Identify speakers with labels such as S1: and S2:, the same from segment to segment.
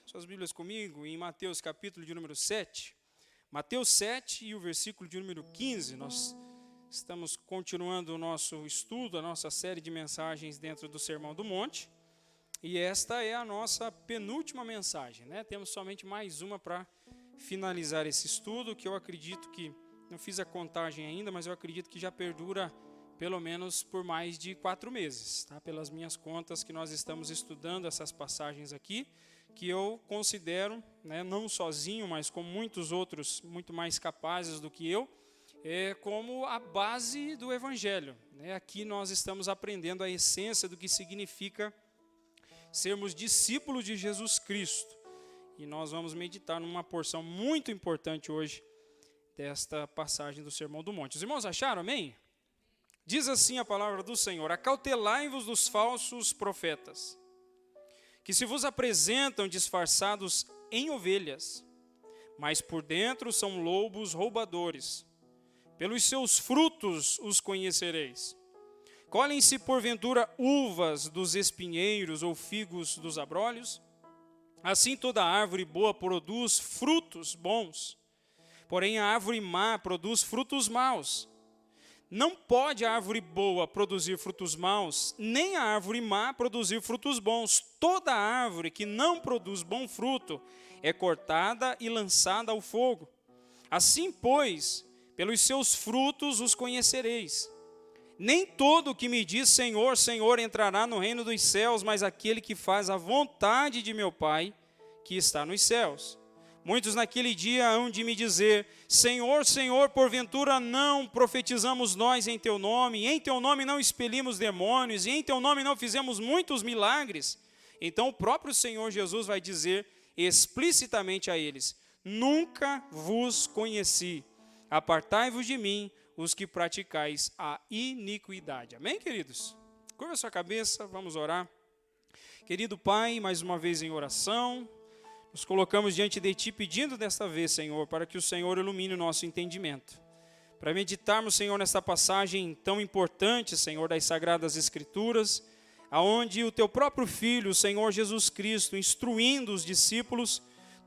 S1: suas Bíblias comigo em Mateus capítulo de número 7. Mateus 7 e o versículo de número 15. Nós estamos continuando o nosso estudo, a nossa série de mensagens dentro do Sermão do Monte. E esta é a nossa penúltima mensagem, né? Temos somente mais uma para finalizar esse estudo, que eu acredito que, não fiz a contagem ainda, mas eu acredito que já perdura pelo menos por mais de 4 meses, tá? Pelas minhas contas que nós estamos estudando essas passagens aqui, que eu considero, né, não sozinho, mas com muitos outros muito mais capazes do que eu, como a base do Evangelho, né? Aqui nós estamos aprendendo a essência do que significa sermos discípulos de Jesus Cristo. E nós vamos meditar numa porção muito importante hoje desta passagem do Sermão do Monte. Os irmãos acharam, amém? Diz assim a palavra do Senhor: acautelai-vos dos falsos profetas, que se vos apresentam disfarçados em ovelhas, mas por dentro são lobos roubadores. Pelos seus frutos os conhecereis. Colhem-se porventura uvas dos espinheiros ou figos dos abrolhos? Assim toda árvore boa produz frutos bons, porém a árvore má produz frutos maus. Não pode a árvore boa produzir frutos maus, nem a árvore má produzir frutos bons. Toda árvore que não produz bom fruto é cortada e lançada ao fogo. Assim, pois, pelos seus frutos os conhecereis. Nem todo o que me diz Senhor, Senhor entrará no reino dos céus, mas aquele que faz a vontade de meu Pai que está nos céus. Muitos naquele dia hão de me dizer: Senhor, Senhor, porventura não profetizamos nós em Teu nome, e em Teu nome não expelimos demônios, e em Teu nome não fizemos muitos milagres? Então o próprio Senhor Jesus vai dizer explicitamente a eles: nunca vos conheci, apartai-vos de mim, os que praticais a iniquidade. Amém, queridos? Curva a sua cabeça, vamos orar. Querido Pai, mais uma vez em oração, nos colocamos diante de Ti pedindo desta vez, Senhor, para que o Senhor ilumine o nosso entendimento. Para meditarmos, Senhor, nesta passagem tão importante, Senhor, das Sagradas Escrituras, aonde o Teu próprio Filho, o Senhor Jesus Cristo, instruindo os discípulos,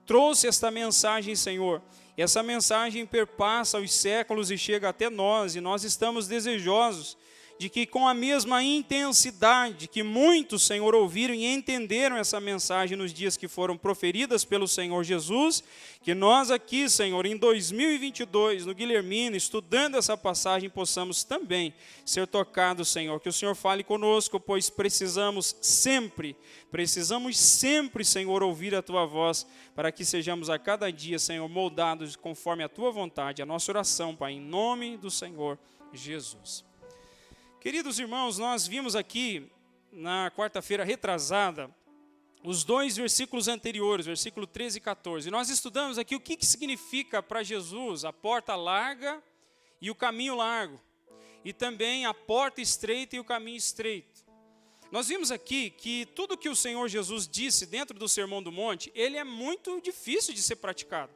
S1: trouxe esta mensagem, Senhor. E essa mensagem perpassa os séculos e chega até nós, e nós estamos desejosos de que com a mesma intensidade que muitos, Senhor, ouviram e entenderam essa mensagem nos dias que foram proferidas pelo Senhor Jesus, que nós aqui, Senhor, em 2022, no Guilhermina, estudando essa passagem, possamos também ser tocados, Senhor. Que o Senhor fale conosco, pois precisamos sempre, Senhor, ouvir a Tua voz, para que sejamos a cada dia, Senhor, moldados conforme a Tua vontade. A nossa oração, Pai, em nome do Senhor Jesus. Queridos irmãos, nós vimos aqui na quarta-feira retrasada os 2 versículos anteriores, versículo 13 e 14. Nós estudamos aqui o que significa para Jesus a porta larga e o caminho largo, e também a porta estreita e o caminho estreito. Nós vimos aqui que tudo que o Senhor Jesus disse dentro do Sermão do Monte, ele é muito difícil de ser praticado.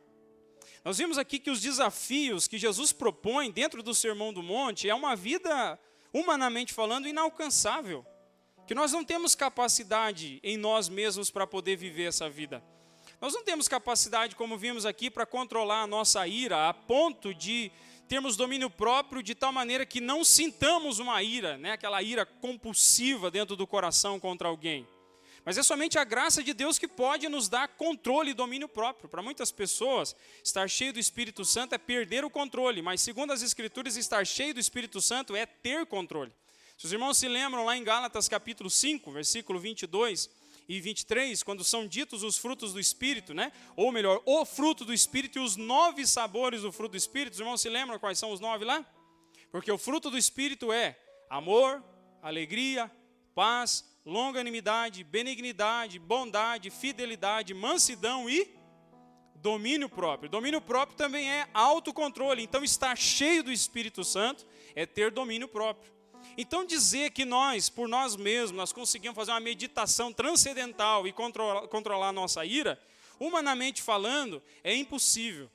S1: Nós vimos aqui que os desafios que Jesus propõe dentro do Sermão do Monte é uma vida, humanamente falando, inalcançável, que nós não temos capacidade em nós mesmos para poder viver essa vida. Nós não temos capacidade, como vimos aqui, para controlar a nossa ira, a ponto de termos domínio próprio de tal maneira que não sintamos uma ira, né? Aquela ira compulsiva dentro do coração contra alguém. Mas é somente a graça de Deus que pode nos dar controle e domínio próprio. Para muitas pessoas, estar cheio do Espírito Santo é perder o controle, mas segundo as Escrituras, estar cheio do Espírito Santo é ter controle. Se os irmãos se lembram lá em Gálatas capítulo 5, versículo 22 e 23, quando são ditos os frutos do Espírito, né? Ou melhor, o fruto do Espírito e os 9 sabores do fruto do Espírito, os irmãos se lembram quais são os 9 lá? Porque o fruto do Espírito é amor, alegria, paz, longanimidade, benignidade, bondade, fidelidade, mansidão e domínio próprio. Domínio próprio também é autocontrole. Então, estar cheio do Espírito Santo é ter domínio próprio. Então, dizer que nós, por nós mesmos, nós conseguimos fazer uma meditação transcendental e controlar a nossa ira, humanamente falando, é impossível.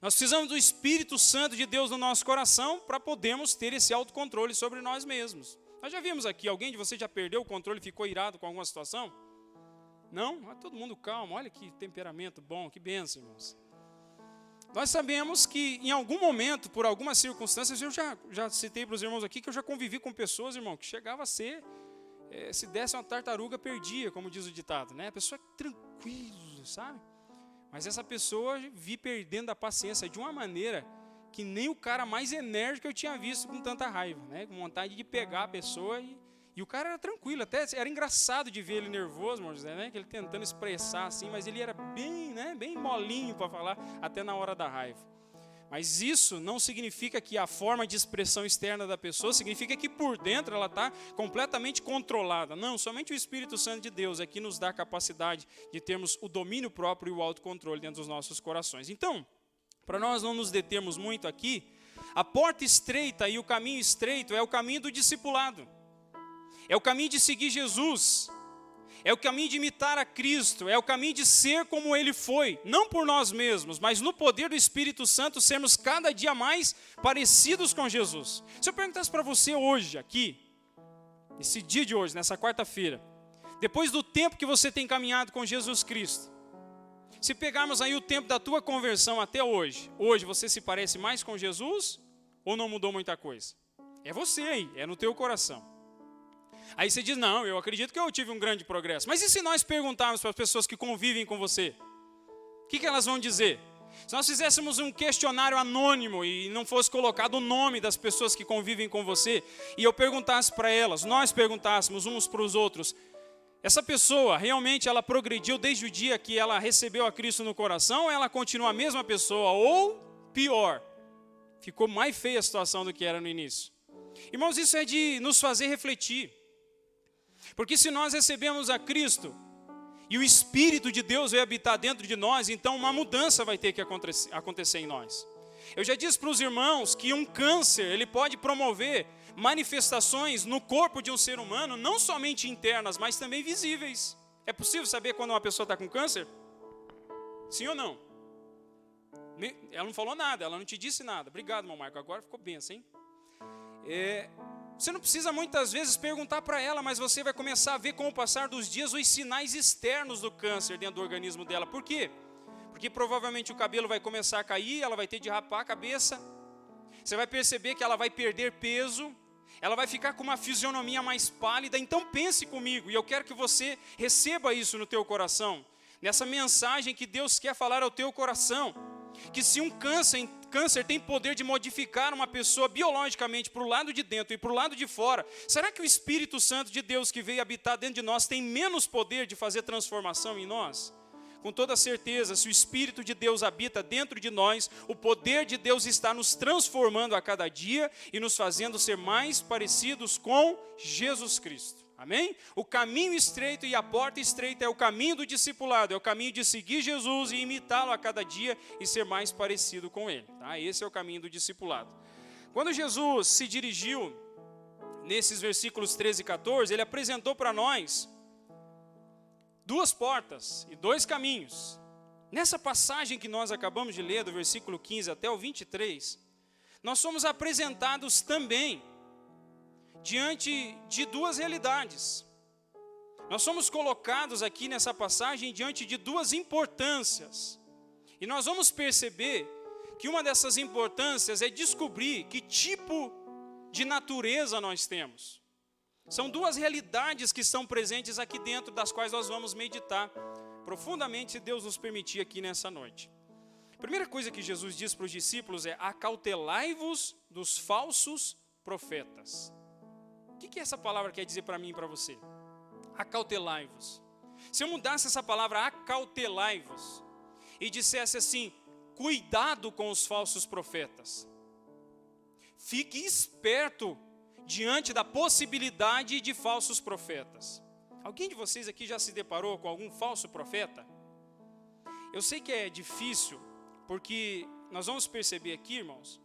S1: Nós precisamos do Espírito Santo de Deus no nosso coração para podermos ter esse autocontrole sobre nós mesmos. Nós já vimos aqui, alguém de vocês já perdeu o controle e ficou irado com alguma situação? Não? Todo mundo calmo, olha que temperamento bom, que bênção, irmãos. Nós sabemos que em algum momento, por algumas circunstâncias, eu já citei para os irmãos aqui que eu já convivi com pessoas, irmão, que chegava a ser, se desse uma tartaruga, perdia, como diz o ditado, né? A pessoa tranquila, sabe? Mas essa pessoa vi perdendo a paciência de uma maneira que nem o cara mais enérgico eu tinha visto com tanta raiva, né? Com vontade de pegar a pessoa e o cara era tranquilo, até era engraçado de ver ele nervoso, irmão José, né? Que ele tentando expressar assim, mas ele era bem, né? Bem molinho para falar, até na hora da raiva. Mas isso não significa que a forma de expressão externa da pessoa significa que por dentro ela está completamente controlada. Não, somente o Espírito Santo de Deus é que nos dá a capacidade de termos o domínio próprio e o autocontrole dentro dos nossos corações. Então, para nós não nos determos muito aqui, a porta estreita e o caminho estreito é o caminho do discipulado. É o caminho de seguir Jesus, é o caminho de imitar a Cristo, é o caminho de ser como Ele foi, não por nós mesmos, mas no poder do Espírito Santo sermos cada dia mais parecidos com Jesus. Se eu perguntasse para você hoje, aqui, nesse dia de hoje, nessa quarta-feira, depois do tempo que você tem caminhado com Jesus Cristo, se pegarmos aí o tempo da tua conversão até hoje você se parece mais com Jesus ou não mudou muita coisa? É você aí, é no teu coração. Aí você diz, não, eu acredito que eu tive um grande progresso. Mas e se nós perguntarmos para as pessoas que convivem com você? O que elas vão dizer? Se nós fizéssemos um questionário anônimo e não fosse colocado o nome das pessoas que convivem com você, e eu perguntasse para elas, nós perguntássemos uns para os outros, essa pessoa realmente ela progrediu desde o dia que ela recebeu a Cristo no coração, ou ela continua a mesma pessoa, ou pior, ficou mais feia a situação do que era no início? Irmãos, isso é de nos fazer refletir. Porque se nós recebemos a Cristo e o Espírito de Deus vai habitar dentro de nós, então uma mudança vai ter que acontecer em nós. Eu já disse para os irmãos que um câncer ele pode promover manifestações no corpo de um ser humano, não somente internas, mas também visíveis. É possível saber quando uma pessoa está com câncer? Sim ou não? Ela não falou nada, ela não te disse nada. Obrigado, meu Marco, agora ficou benção, hein? Você não precisa muitas vezes perguntar para ela, mas você vai começar a ver com o passar dos dias os sinais externos do câncer dentro do organismo dela. Por quê? Porque provavelmente o cabelo vai começar a cair, ela vai ter de rapar a cabeça. Você vai perceber que ela vai perder peso, ela vai ficar com uma fisionomia mais pálida. Então pense comigo, e eu quero que você receba isso no teu coração, nessa mensagem que Deus quer falar ao teu coração. Que se um câncer tem poder de modificar uma pessoa biologicamente para o lado de dentro e para o lado de fora, será que o Espírito Santo de Deus que veio habitar dentro de nós tem menos poder de fazer transformação em nós? Com toda certeza, se o Espírito de Deus habita dentro de nós, o poder de Deus está nos transformando a cada dia e nos fazendo ser mais parecidos com Jesus Cristo. Amém? O caminho estreito e a porta estreita é o caminho do discipulado, é o caminho de seguir Jesus e imitá-lo a cada dia e ser mais parecido com Ele. Tá? Esse é o caminho do discipulado. Quando Jesus se dirigiu, nesses versículos 13 e 14, Ele apresentou para nós duas portas e dois caminhos. Nessa passagem que nós acabamos de ler, do versículo 15 até o 23, nós somos apresentados também diante de duas realidades. Nós somos colocados aqui nessa passagem diante de duas importâncias. E nós vamos perceber que uma dessas importâncias é descobrir que tipo de natureza nós temos. São duas realidades que estão presentes aqui dentro, das quais nós vamos meditar profundamente, se Deus nos permitir, aqui nessa noite. A primeira coisa que Jesus diz para os discípulos é: acautelai-vos dos falsos profetas. O que essa palavra quer dizer para mim e para você? Acautelai-vos. Se eu mudasse essa palavra acautelai-vos e dissesse assim: cuidado com os falsos profetas. Fique esperto diante da possibilidade de falsos profetas. Alguém de vocês aqui já se deparou com algum falso profeta? Eu sei que é difícil, porque nós vamos perceber aqui, irmãos,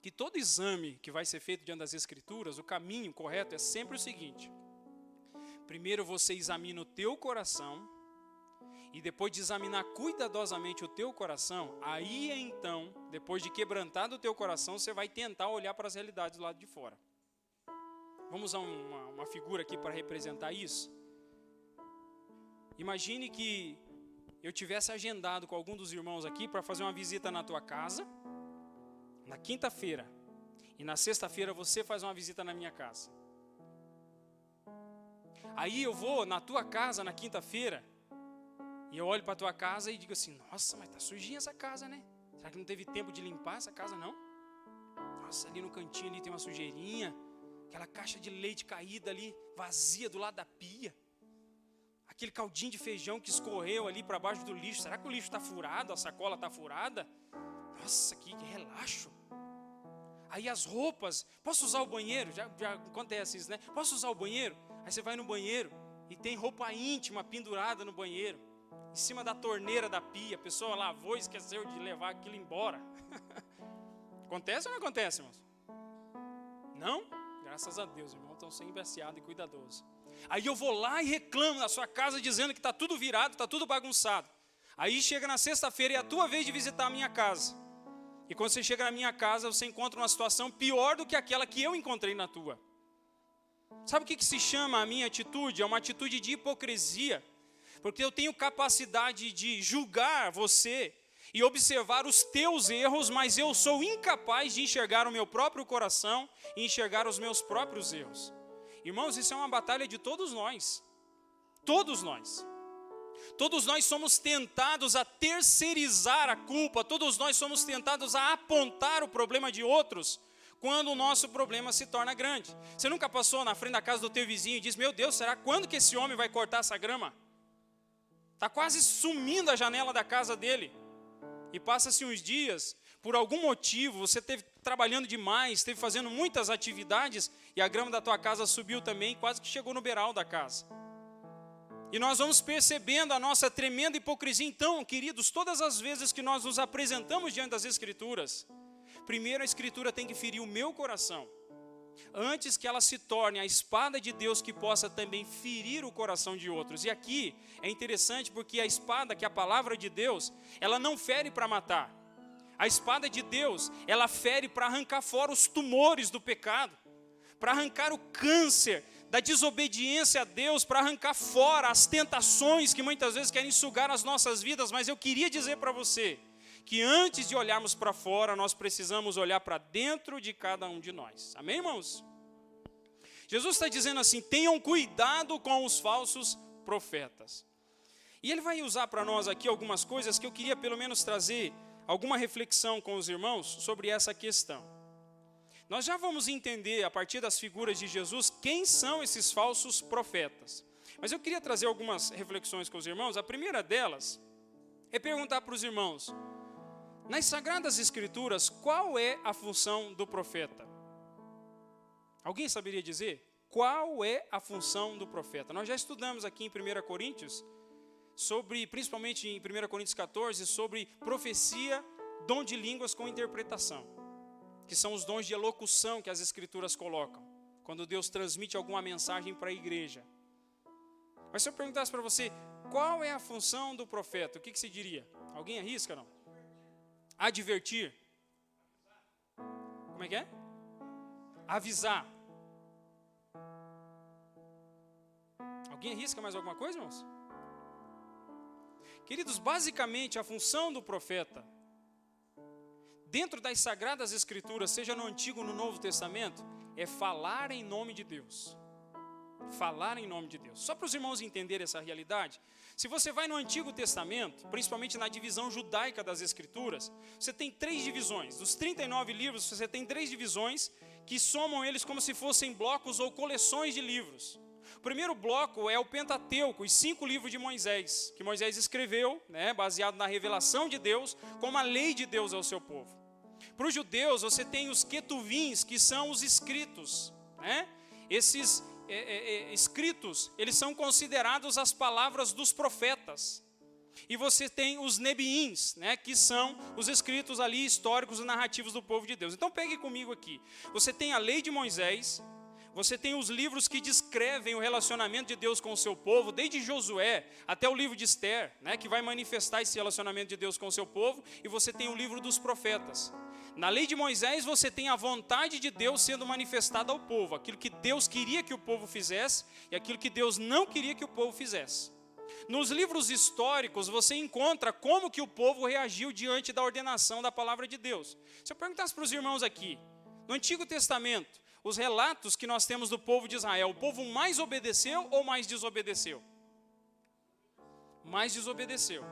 S1: que todo exame que vai ser feito diante das Escrituras, o caminho correto é sempre o seguinte: primeiro você examina o teu coração, e depois de examinar cuidadosamente o teu coração, aí então, depois de quebrantado o teu coração, você vai tentar olhar para as realidades do lado de fora. Vamos usar uma figura aqui para representar isso. Imagine que eu tivesse agendado com algum dos irmãos aqui para fazer uma visita na tua casa, na quinta-feira, e na sexta-feira você faz uma visita na minha casa. Aí eu vou na tua casa na quinta-feira, e eu olho para a tua casa e digo assim, nossa, mas está sujinha essa casa, né? Será que não teve tempo de limpar essa casa, não? Nossa, ali no cantinho ali tem uma sujeirinha, aquela caixa de leite caída ali, vazia do lado da pia. Aquele caldinho de feijão que escorreu ali para baixo do lixo. Será que o lixo está furado, a sacola está furada? Nossa, que relaxo. Aí as roupas, posso usar o banheiro? Já acontece isso, né? Posso usar o banheiro? Aí você vai no banheiro e tem roupa íntima pendurada no banheiro, em cima da torneira da pia. A pessoa lavou e esqueceu de levar aquilo embora. Acontece ou não acontece, irmãos? Não? Graças a Deus, irmãos, estão sempre assiados e cuidadosos. Aí eu vou lá e reclamo na sua casa dizendo que está tudo virado, está tudo bagunçado. Aí chega na sexta-feira e é a tua vez de visitar a minha casa. E quando você chega na minha casa, você encontra uma situação pior do que aquela que eu encontrei na tua. Sabe o que se chama a minha atitude? É uma atitude de hipocrisia. Porque eu tenho capacidade de julgar você e observar os teus erros, mas eu sou incapaz de enxergar o meu próprio coração e enxergar os meus próprios erros. Irmãos, isso é uma batalha de todos nós. Todos nós. Todos nós somos tentados a terceirizar a culpa. Todos nós somos tentados a apontar o problema de outros quando o nosso problema se torna grande. Você nunca passou na frente da casa do teu vizinho e disse, meu Deus, será quando que esse homem vai cortar essa grama? Está quase sumindo a janela da casa dele. E passa-se uns dias, por algum motivo, você esteve trabalhando demais, esteve fazendo muitas atividades, e a grama da tua casa subiu também, quase que chegou no beiral da casa. E nós vamos percebendo a nossa tremenda hipocrisia. Então, queridos, todas as vezes que nós nos apresentamos diante das Escrituras, primeiro a Escritura tem que ferir o meu coração, antes que ela se torne a espada de Deus que possa também ferir o coração de outros. E aqui é interessante porque a espada, que é a palavra de Deus, ela não fere para matar. A espada de Deus, ela fere para arrancar fora os tumores do pecado, para arrancar o câncer da desobediência a Deus, para arrancar fora as tentações que muitas vezes querem sugar as nossas vidas. Mas eu queria dizer para você que antes de olharmos para fora, nós precisamos olhar para dentro de cada um de nós. Amém, irmãos? Jesus está dizendo assim, tenham cuidado com os falsos profetas. E ele vai usar para nós aqui algumas coisas que eu queria pelo menos trazer alguma reflexão com os irmãos sobre essa questão. Nós já vamos entender, a partir das figuras de Jesus, quem são esses falsos profetas. Mas eu queria trazer algumas reflexões com os irmãos. A primeira delas é perguntar para os irmãos, nas Sagradas Escrituras, qual é a função do profeta? Alguém saberia dizer? Qual é a função do profeta? Nós já estudamos aqui em 1 Coríntios, principalmente em 1 Coríntios 14, sobre profecia, dom de línguas com interpretação, que são os dons de elocução que as Escrituras colocam, quando Deus transmite alguma mensagem para a igreja. Mas se eu perguntasse para você, qual é a função do profeta? O que se diria? Alguém arrisca, não? Advertir. Como é que é? Avisar. Alguém arrisca mais alguma coisa, irmãos? Queridos, basicamente a função do profeta, dentro das Sagradas Escrituras, seja no Antigo ou no Novo Testamento, é falar em nome de Deus. Falar em nome de Deus. Só para os irmãos entenderem essa realidade, se você vai no Antigo Testamento, principalmente na divisão judaica das Escrituras, você tem 3 divisões. Dos 39 livros, você tem 3 divisões que somam eles como se fossem blocos ou coleções de livros. O primeiro bloco é o Pentateuco, os 5 livros de Moisés, que Moisés escreveu, baseado na revelação de Deus, como a lei de Deus ao seu povo. Para os judeus, você tem os Ketuvins, que são os escritos. Esses escritos, eles são considerados as palavras dos profetas. E você tem os Nebiins, que são os escritos ali históricos e narrativos do povo de Deus. Então pegue comigo aqui. Você tem a lei de Moisés, você tem os livros que descrevem o relacionamento de Deus com o seu povo, desde Josué até o livro de Esther, que vai manifestar esse relacionamento de Deus com o seu povo, e você tem o livro dos profetas. Na lei de Moisés você tem a vontade de Deus sendo manifestada ao povo, aquilo que Deus queria que o povo fizesse e aquilo que Deus não queria que o povo fizesse. Nos livros históricos você encontra como que o povo reagiu diante da ordenação da palavra de Deus. Se eu perguntasse para os irmãos aqui, no Antigo Testamento, os relatos que nós temos do povo de Israel, o povo mais obedeceu ou mais desobedeceu? Mais desobedeceu.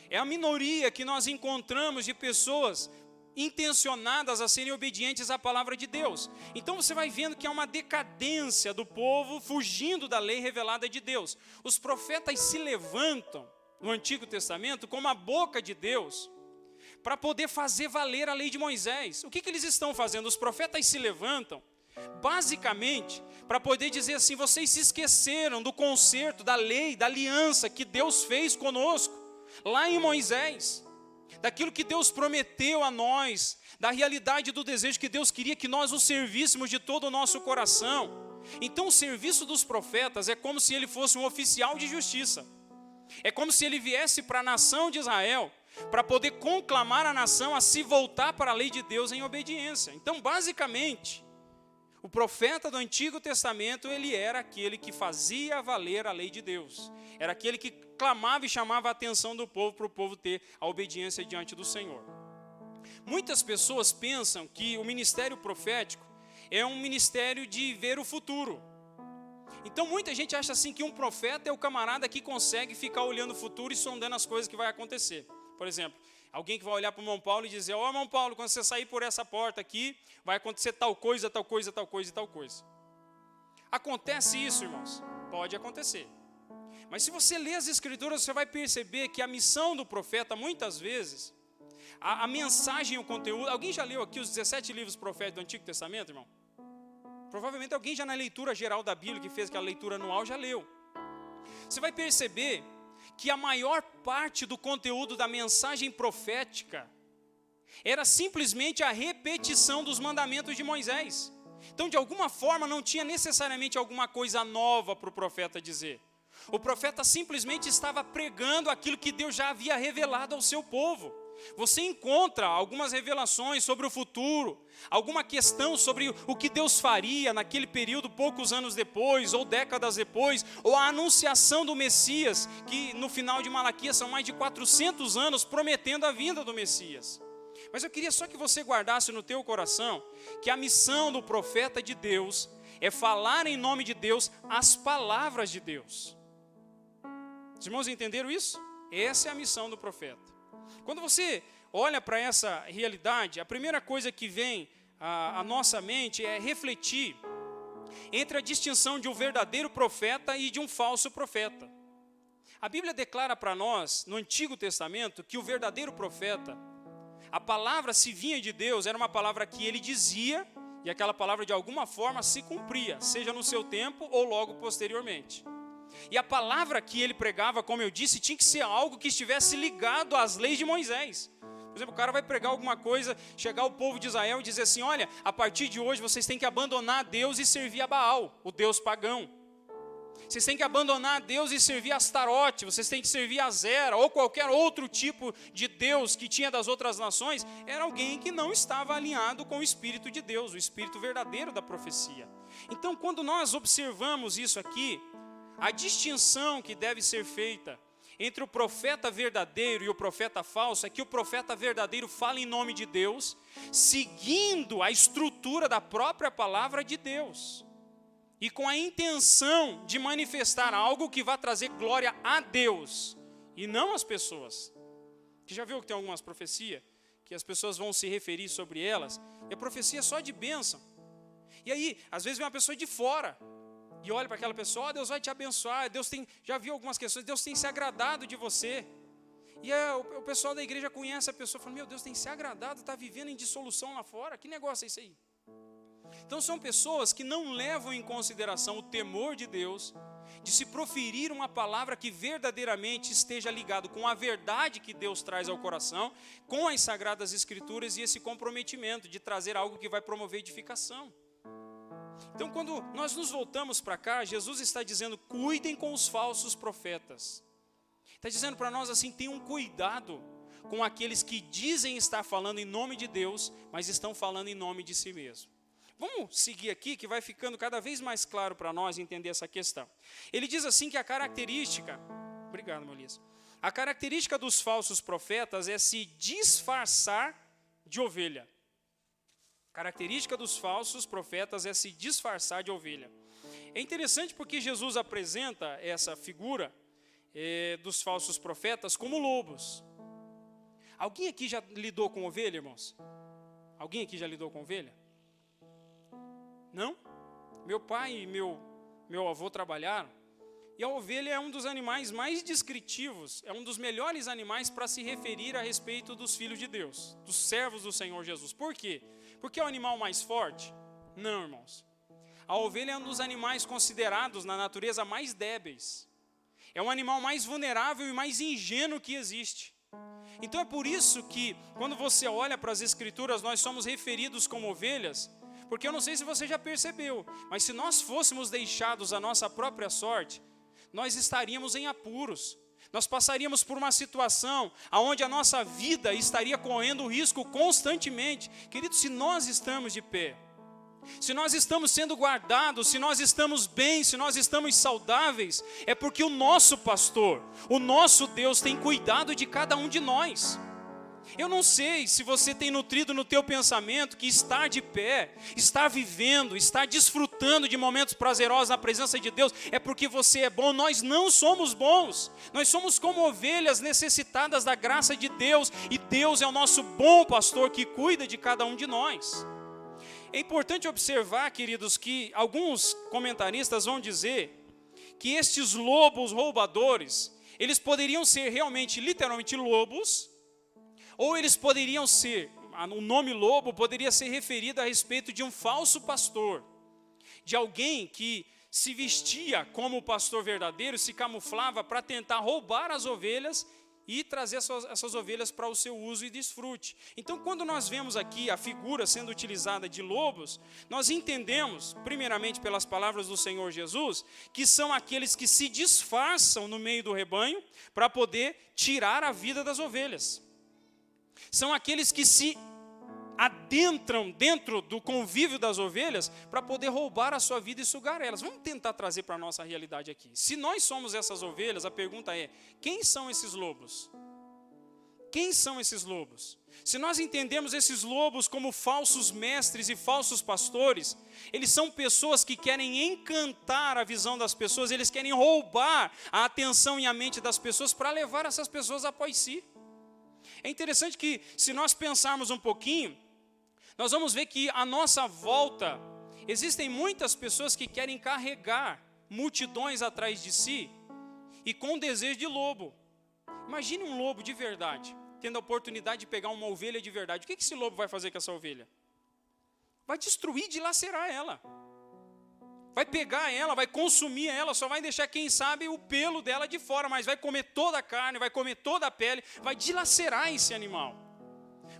S1: É a minoria que nós encontramos de pessoas intencionadas a serem obedientes à palavra de Deus. Então você vai vendo que há uma decadência do povo fugindo da lei revelada de Deus. Os profetas se levantam no Antigo Testamento como a boca de Deus para poder fazer valer a lei de Moisés. O que eles estão fazendo? Os profetas se levantam basicamente para poder dizer assim: vocês se esqueceram do concerto, da lei, da aliança que Deus fez conosco lá em Moisés, daquilo que Deus prometeu a nós, da realidade do desejo que Deus queria que nós o servíssemos de todo o nosso coração. Então o serviço dos profetas é como se ele fosse um oficial de justiça. É como se ele viesse para a nação de Israel para poder conclamar a nação a se voltar para a lei de Deus em obediência. Então, basicamente, o profeta do Antigo Testamento, ele era aquele que fazia valer a lei de Deus. Era aquele que clamava e chamava a atenção do povo para o povo ter a obediência diante do Senhor. Muitas pessoas pensam que o ministério profético é um ministério de ver o futuro. Então muita gente acha assim que um profeta é o camarada que consegue ficar olhando o futuro e sondando as coisas que vai acontecer. Por exemplo, alguém que vai olhar para o irmão Paulo e dizer: ó, irmão Paulo, quando você sair por essa porta aqui, vai acontecer tal coisa, tal coisa, tal coisa e tal coisa. Acontece isso, irmãos? Pode acontecer. Mas se você ler as Escrituras, você vai perceber que a missão do profeta, muitas vezes, a mensagem e o conteúdo... Alguém já leu aqui os 17 livros proféticos do Antigo Testamento, irmão? Provavelmente alguém já na leitura geral da Bíblia, que fez aquela leitura anual, já leu. Você vai perceber que a maior parte do conteúdo da mensagem profética era simplesmente a repetição dos mandamentos de Moisés. Então, de alguma forma, não tinha necessariamente alguma coisa nova para o profeta dizer. O profeta simplesmente estava pregando aquilo que Deus já havia revelado ao seu povo. Você encontra algumas revelações sobre o futuro, alguma questão sobre o que Deus faria naquele período, poucos anos depois, ou décadas depois, ou a anunciação do Messias, que no final de Malaquias são mais de 400 anos prometendo a vinda do Messias. Mas eu queria só que você guardasse no teu coração que a missão do profeta de Deus é falar em nome de Deus as palavras de Deus. Os irmãos entenderam isso? Essa é a missão do profeta. Quando você olha para essa realidade, a primeira coisa que vem à nossa mente é refletir entre a distinção de um verdadeiro profeta e de um falso profeta. A Bíblia declara para nós, no Antigo Testamento, que o verdadeiro profeta, a palavra se vinha de Deus, era uma palavra que ele dizia, e aquela palavra de alguma forma se cumpria, seja no seu tempo ou logo posteriormente. E a palavra que ele pregava, como eu disse, tinha que ser algo que estivesse ligado às leis de Moisés. Por exemplo, o cara vai pregar alguma coisa, chegar ao povo de Israel e dizer assim: olha, a partir de hoje vocês têm que abandonar a Deus e servir a Baal, o Deus pagão. Vocês têm que abandonar a Deus e servir a Astarote, vocês têm que servir a Zera, ou qualquer outro tipo de Deus que tinha das outras nações. Era alguém que não estava alinhado com o Espírito de Deus, o Espírito verdadeiro da profecia. Então, quando nós observamos isso aqui, a distinção que deve ser feita entre o profeta verdadeiro e o profeta falso é que o profeta verdadeiro fala em nome de Deus, seguindo a estrutura da própria palavra de Deus, e com a intenção de manifestar algo que vai trazer glória a Deus, e não às pessoas. Você já viu que tem algumas profecias, que as pessoas vão se referir sobre elas, e a profecia é só de bênção. E aí, às vezes vem uma pessoa de fora, e olha para aquela pessoa: oh, Deus vai te abençoar, Deus tem, já viu algumas questões, Deus tem se agradado de você. E o pessoal da igreja conhece a pessoa e fala: meu Deus, tem se agradado, está vivendo em dissolução lá fora, que negócio é isso aí? Então são pessoas que não levam em consideração o temor de Deus, de se proferir uma palavra que verdadeiramente esteja ligado com a verdade que Deus traz ao coração, com as Sagradas Escrituras e esse comprometimento de trazer algo que vai promover edificação. Então, quando nós nos voltamos para cá, Jesus está dizendo: cuidem com os falsos profetas. Está dizendo para nós assim: tenham cuidado com aqueles que dizem estar falando em nome de Deus, mas estão falando em nome de si mesmo. Vamos seguir aqui, que vai ficando cada vez mais claro para nós entender essa questão. Ele diz assim que a característica Obrigado, Molias. A característica dos falsos profetas é se disfarçar de ovelha. A característica dos falsos profetas é se disfarçar de ovelha. É interessante porque Jesus apresenta essa figura dos falsos profetas como lobos. Alguém aqui já lidou com ovelha, irmãos? Alguém aqui já lidou com ovelha? Não? Meu pai e meu avô trabalharam. E a ovelha é um dos animais mais descritivos, é um dos melhores animais para se referir a respeito dos filhos de Deus, dos servos do Senhor Jesus. Por quê? Porque é o animal mais forte? Não, irmãos. A ovelha é um dos animais considerados na natureza mais débeis. É um animal mais vulnerável e mais ingênuo que existe. Então é por isso que, quando você olha para as Escrituras, nós somos referidos como ovelhas, porque eu não sei se você já percebeu, mas se nós fôssemos deixados à nossa própria sorte, nós estaríamos em apuros. Nós passaríamos por uma situação onde a nossa vida estaria correndo risco constantemente. Querido, se nós estamos de pé, se nós estamos sendo guardados, se nós estamos bem, se nós estamos saudáveis, é porque o nosso pastor, o nosso Deus tem cuidado de cada um de nós. Eu não sei se você tem nutrido no teu pensamento que estar de pé, estar vivendo, estar desfrutando de momentos prazerosos na presença de Deus é porque você é bom. Nós não somos bons, nós somos como ovelhas necessitadas da graça de Deus, e Deus é o nosso bom pastor que cuida de cada um de nós. É importante observar, queridos, que alguns comentaristas vão dizer que estes lobos roubadores, eles poderiam ser realmente, literalmente, lobos, ou eles poderiam ser, o nome lobo poderia ser referido a respeito de um falso pastor, de alguém que se vestia como o pastor verdadeiro, se camuflava para tentar roubar as ovelhas e trazer essas ovelhas para o seu uso e desfrute. Então, quando nós vemos aqui a figura sendo utilizada de lobos, nós entendemos, primeiramente pelas palavras do Senhor Jesus, que são aqueles que se disfarçam no meio do rebanho para poder tirar a vida das ovelhas. São aqueles que se adentram dentro do convívio das ovelhas para poder roubar a sua vida e sugar elas. Vamos tentar trazer para a nossa realidade aqui. Se nós somos essas ovelhas, a pergunta é: quem são esses lobos? Quem são esses lobos? Se nós entendemos esses lobos como falsos mestres e falsos pastores, eles são pessoas que querem encantar a visão das pessoas, eles querem roubar a atenção e a mente das pessoas para levar essas pessoas após si. É interessante que, se nós pensarmos um pouquinho, nós vamos ver que à nossa volta existem muitas pessoas que querem carregar multidões atrás de si e com desejo de lobo. Imagine um lobo de verdade, tendo a oportunidade de pegar uma ovelha de verdade. O que esse lobo vai fazer com essa ovelha? Vai destruir, dilacerar ela. Vai pegar ela, vai consumir ela, só vai deixar, quem sabe, o pelo dela de fora, mas vai comer toda a carne, vai comer toda a pele, vai dilacerar esse animal.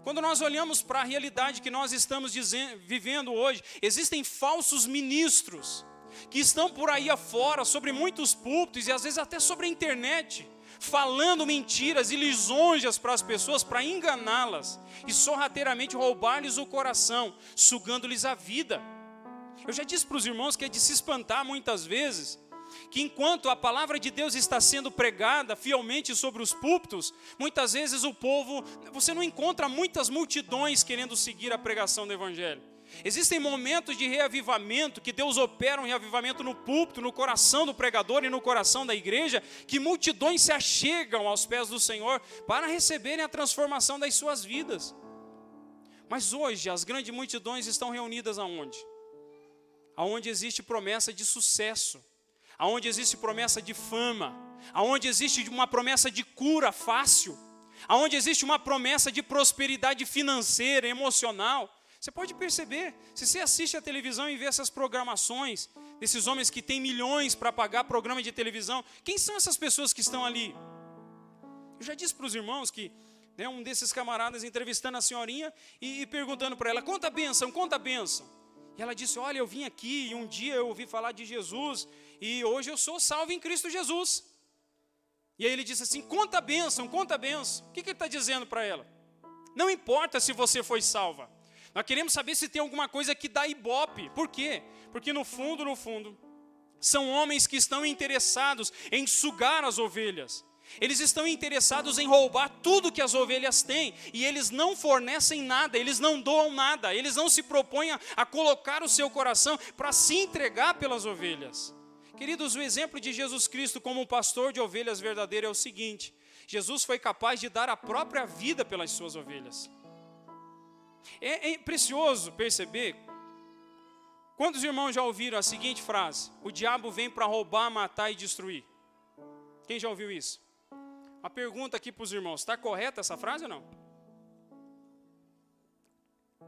S1: Quando nós olhamos para a realidade que nós estamos vivendo hoje, existem falsos ministros que estão por aí afora, sobre muitos púlpitos e às vezes até sobre a internet, falando mentiras e lisonjas para as pessoas, para enganá-las e sorrateiramente roubar-lhes o coração, sugando-lhes a vida. Eu já disse para os irmãos que é de se espantar muitas vezes, que enquanto a palavra de Deus está sendo pregada fielmente sobre os púlpitos, muitas vezes o povo, você não encontra muitas multidões querendo seguir a pregação do Evangelho. Existem momentos de reavivamento, que Deus opera um reavivamento no púlpito, no coração do pregador e no coração da igreja, que multidões se achegam aos pés do Senhor para receberem a transformação das suas vidas. Mas hoje as grandes multidões estão reunidas aonde? Aonde existe promessa de sucesso, aonde existe promessa de fama, aonde existe uma promessa de cura fácil, aonde existe uma promessa de prosperidade financeira, emocional. Você pode perceber, se você assiste a televisão e vê essas programações, desses homens que têm milhões para pagar programa de televisão, quem são essas pessoas que estão ali? Eu já disse para os irmãos que um desses camaradas entrevistando a senhorinha e perguntando para ela: conta a bênção, conta a bênção. E ela disse: olha, eu vim aqui e um dia eu ouvi falar de Jesus e hoje eu sou salvo em Cristo Jesus. E aí ele disse assim: conta a bênção, conta a bênção. O que ele está dizendo para ela? Não importa se você foi salva. Nós queremos saber se tem alguma coisa que dá ibope. Por quê? Porque no fundo, São homens que estão interessados em sugar as ovelhas. Eles estão interessados em roubar tudo que as ovelhas têm. E eles não fornecem nada, eles não doam nada. Eles não se propõem a colocar o seu coração para se entregar pelas ovelhas. Queridos, o exemplo de Jesus Cristo como um pastor de ovelhas verdadeiro é o seguinte: Jesus foi capaz de dar a própria vida pelas suas ovelhas. É precioso perceber. Quantos irmãos já ouviram a seguinte frase: o diabo vem para roubar, matar e destruir? Quem já ouviu isso? Uma pergunta aqui para os irmãos: está correta essa frase ou não?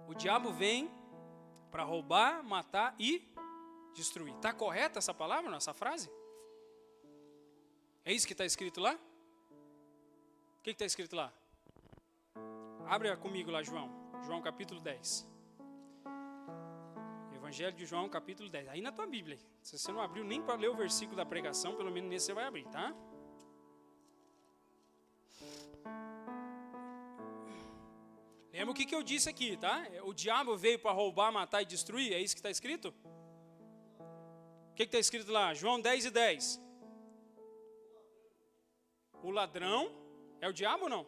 S1: O diabo vem para roubar, matar e destruir. Está correta essa palavra, essa frase? É isso que está escrito lá? O que está escrito lá? Abre comigo lá, João. João capítulo 10. Evangelho de João capítulo 10. Aí na tua Bíblia. Se você não abriu nem para ler o versículo da pregação, pelo menos nesse você vai abrir, tá? Lembra o que eu disse aqui, tá? O diabo veio para roubar, matar e destruir. É isso que está escrito? O que está escrito lá? João 10 e 10. O ladrão é o diabo ou não?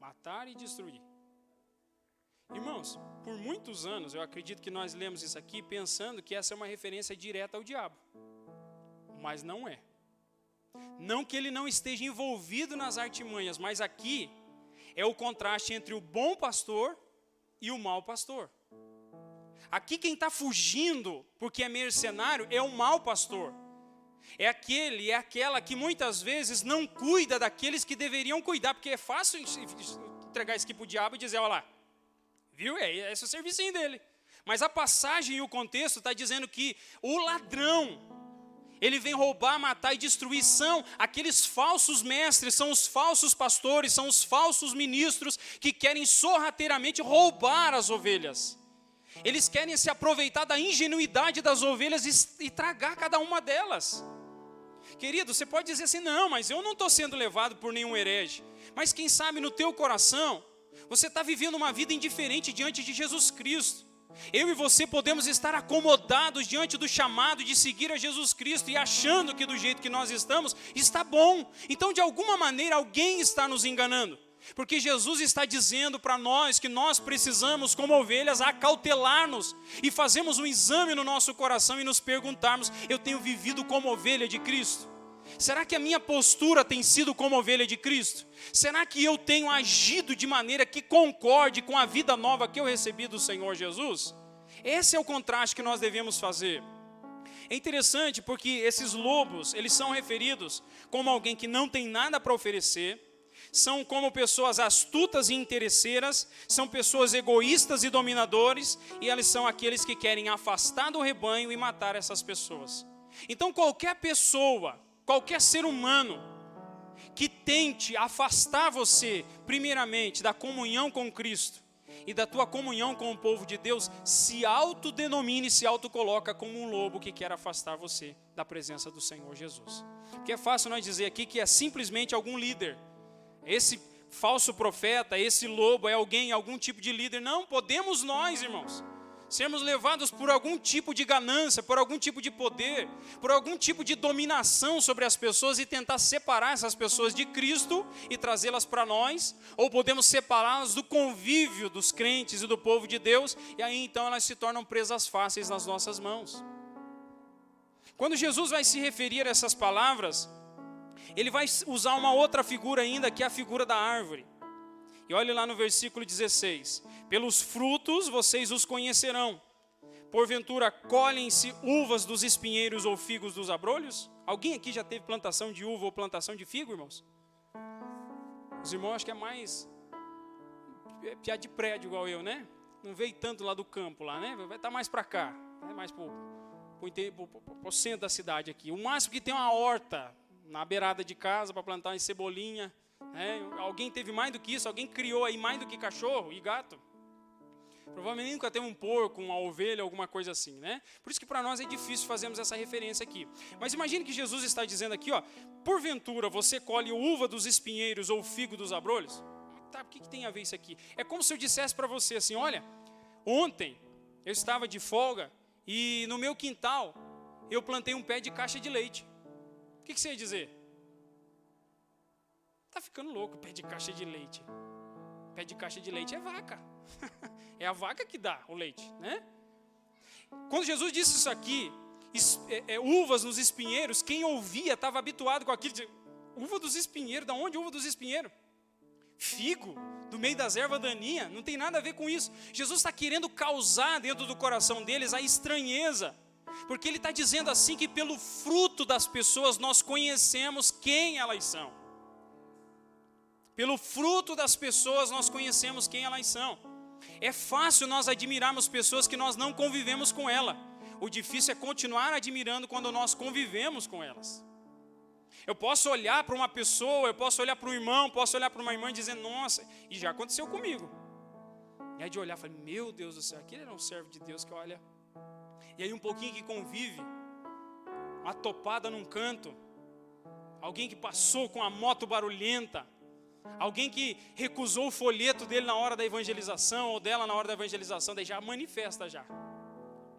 S1: Matar e destruir. Irmãos, por muitos anos eu acredito que nós lemos isso aqui pensando que essa é uma referência direta ao diabo. Mas não é. Não que ele não esteja envolvido nas artimanhas, mas aqui é o contraste entre o bom pastor e o mau pastor. Aqui quem está fugindo porque é mercenário é o mau pastor. É aquele, é aquela que muitas vezes não cuida daqueles que deveriam cuidar, porque é fácil entregar isso aqui para o diabo e dizer: olha lá, viu? Esse é o servicinho dele. Mas a passagem e o contexto está dizendo que o ladrão, ele vem roubar, matar e destruir. São aqueles falsos mestres, são os falsos pastores, são os falsos ministros que querem sorrateiramente roubar as ovelhas. Eles querem se aproveitar da ingenuidade das ovelhas e tragar cada uma delas. Querido, você pode dizer assim: não, mas eu não estou sendo levado por nenhum herege. Mas quem sabe no teu coração você está vivendo uma vida indiferente diante de Jesus Cristo. Eu e você podemos estar acomodados diante do chamado de seguir a Jesus Cristo e achando que do jeito que nós estamos, está bom. Então, de alguma maneira, alguém está nos enganando. Porque Jesus está dizendo para nós que nós precisamos, como ovelhas, acautelar-nos e fazermos um exame no nosso coração e nos perguntarmos: eu tenho vivido como ovelha de Cristo? Será que a minha postura tem sido como ovelha de Cristo? Será que eu tenho agido de maneira que concorde com a vida nova que eu recebi do Senhor Jesus? Esse é o contraste que nós devemos fazer. É interessante porque esses lobos, eles são referidos como alguém que não tem nada para oferecer, são como pessoas astutas e interesseiras, são pessoas egoístas e dominadores, e eles são aqueles que querem afastar do rebanho e matar essas pessoas. Então qualquer pessoa, qualquer ser humano que tente afastar você, primeiramente, da comunhão com Cristo e da tua comunhão com o povo de Deus, se autodenomina e se autocoloca como um lobo que quer afastar você da presença do Senhor Jesus. Porque é fácil nós dizer aqui que é simplesmente algum líder. Esse falso profeta, esse lobo é alguém, algum tipo de líder. Não, podemos nós, irmãos, sermos levados por algum tipo de ganância, por algum tipo de poder, por algum tipo de dominação sobre as pessoas e tentar separar essas pessoas de Cristo e trazê-las para nós, ou podemos separá-las do convívio dos crentes e do povo de Deus, e aí então elas se tornam presas fáceis nas nossas mãos. Quando Jesus vai se referir a essas palavras, ele vai usar uma outra figura ainda, que é a figura da árvore. E olhe lá no versículo 16. Pelos frutos vocês os conhecerão. Porventura colhem-se uvas dos espinheiros ou figos dos abrolhos? Alguém aqui já teve plantação de uva ou plantação de figo, irmãos? Os irmãos acho que é mais piá de prédio igual eu, né? Não veio tanto lá do campo lá, né? Vai estar mais para cá, mais para o centro da cidade aqui. O máximo que tem uma horta na beirada de casa para plantar uma cebolinha. Alguém teve mais do que isso? Alguém criou aí mais do que cachorro e gato? Provavelmente nunca teve um porco, uma ovelha, alguma coisa assim, né? Por isso que para nós é difícil fazermos essa referência aqui. Mas imagine que Jesus está dizendo aqui, ó: porventura você colhe uva dos espinheiros ou figo dos abrolhos? Tá, o que tem a ver isso aqui? É como se eu dissesse para você assim: olha, ontem eu estava de folga e no meu quintal eu plantei um pé de caixa de leite. O que você ia dizer? Tá ficando louco, pé de caixa de leite. Pé de caixa de leite é vaca. É a vaca que dá o leite, né? Quando Jesus disse isso aqui, uvas nos espinheiros, quem ouvia estava habituado com aquilo. Uva dos espinheiros, da onde uva dos espinheiros? Figo, do meio das ervas daninhas, não tem nada a ver com isso. Jesus está querendo causar dentro do coração deles a estranheza, porque Ele está dizendo assim que pelo fruto das pessoas nós conhecemos quem elas são. Pelo fruto das pessoas nós conhecemos quem elas são. É fácil nós admirarmos pessoas que nós não convivemos com ela. O difícil é continuar admirando quando nós convivemos com elas. Eu posso olhar para uma pessoa, eu posso olhar para um irmão, posso olhar para uma irmã e dizer, nossa, e já aconteceu comigo. E aí de olhar, falei, meu Deus do céu, aquele era um servo de Deus que olha. E aí um pouquinho que convive, uma topada num canto, alguém que passou com a moto barulhenta, alguém que recusou o folheto dele na hora da evangelização, ou dela na hora da evangelização, daí já manifesta já.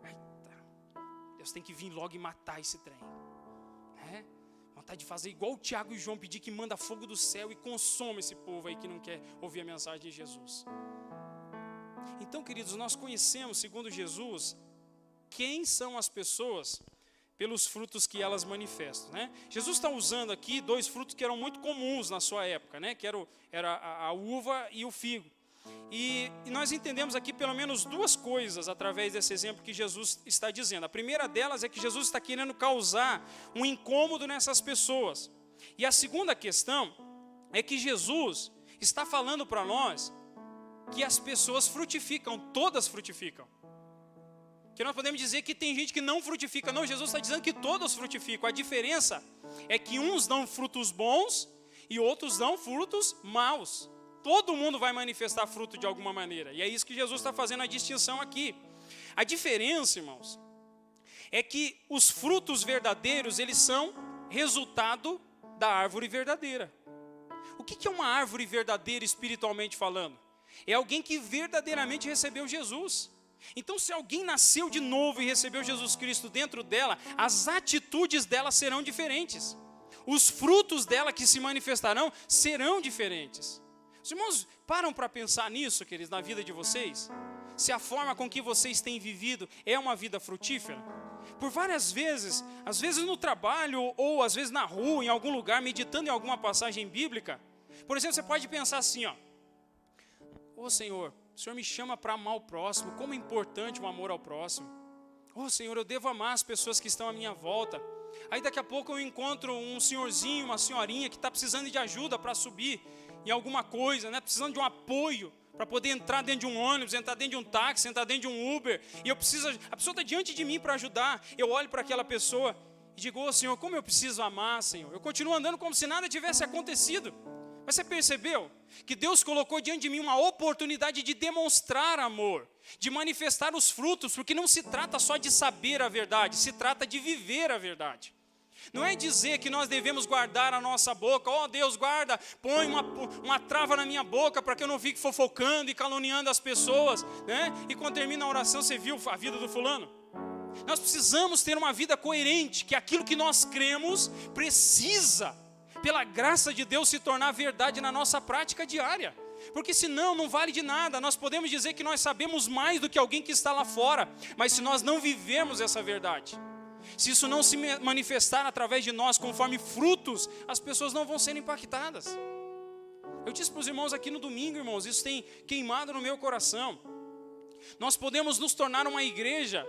S1: Eita, Deus tem que vir logo e matar esse trem. Vontade de fazer igual o Tiago e João, pedir que manda fogo do céu e consome esse povo aí que não quer ouvir a mensagem de Jesus. Então, queridos, nós conhecemos, segundo Jesus, quem são as pessoas pelos frutos que elas manifestam, né? Jesus está usando aqui dois frutos que eram muito comuns na sua época, né? Que era a uva e o figo. E nós entendemos aqui pelo menos duas coisas através desse exemplo que Jesus está dizendo. A primeira delas é que Jesus está querendo causar um incômodo nessas pessoas. E a segunda questão é que Jesus está falando para nós que as pessoas frutificam, todas frutificam. Que nós podemos dizer que tem gente que não frutifica. Não, Jesus está dizendo que todos frutificam. A diferença é que uns dão frutos bons e outros dão frutos maus. Todo mundo vai manifestar fruto de alguma maneira. E é isso que Jesus está fazendo a distinção aqui. A diferença, irmãos, é que os frutos verdadeiros, eles são resultado da árvore verdadeira. O que é uma árvore verdadeira espiritualmente falando? É alguém que verdadeiramente recebeu Jesus. Então, se alguém nasceu de novo e recebeu Jesus Cristo dentro dela, as atitudes dela serão diferentes. Os frutos dela que se manifestarão serão diferentes. Os irmãos param para pensar nisso, queridos, na vida de vocês? Se a forma com que vocês têm vivido é uma vida frutífera? Por várias vezes, às vezes no trabalho ou às vezes na rua, em algum lugar, meditando em alguma passagem bíblica, por exemplo, você pode pensar assim, ô Senhor, o Senhor me chama para amar o próximo, como é importante o amor ao próximo. Ô Senhor, eu devo amar as pessoas que estão à minha volta. Aí daqui a pouco eu encontro um senhorzinho, uma senhorinha que está precisando de ajuda para subir em alguma coisa, né? Precisando de um apoio para poder entrar dentro de um ônibus, entrar dentro de um táxi, entrar dentro de um Uber, e a pessoa está diante de mim para ajudar. Eu olho para aquela pessoa e digo, ô Senhor, como eu preciso amar, Senhor. Eu continuo andando como se nada tivesse acontecido. Mas você percebeu que Deus colocou diante de mim uma oportunidade de demonstrar amor, de manifestar os frutos, porque não se trata só de saber a verdade, se trata de viver a verdade. Não é dizer que nós devemos guardar a nossa boca, Deus guarda, põe uma trava na minha boca para que eu não fique fofocando e caluniando as pessoas, né? E quando termina a oração, você viu a vida do fulano? Nós precisamos ter uma vida coerente, que aquilo que nós cremos precisa, pela graça de Deus, se tornar verdade na nossa prática diária. Porque senão não vale de nada. Nós podemos dizer que nós sabemos mais do que alguém que está lá fora, mas se nós não vivermos essa verdade, se isso não se manifestar através de nós conforme frutos, as pessoas não vão ser impactadas. Eu disse para os irmãos aqui no domingo, irmãos, isso tem queimado no meu coração. Nós podemos nos tornar uma igreja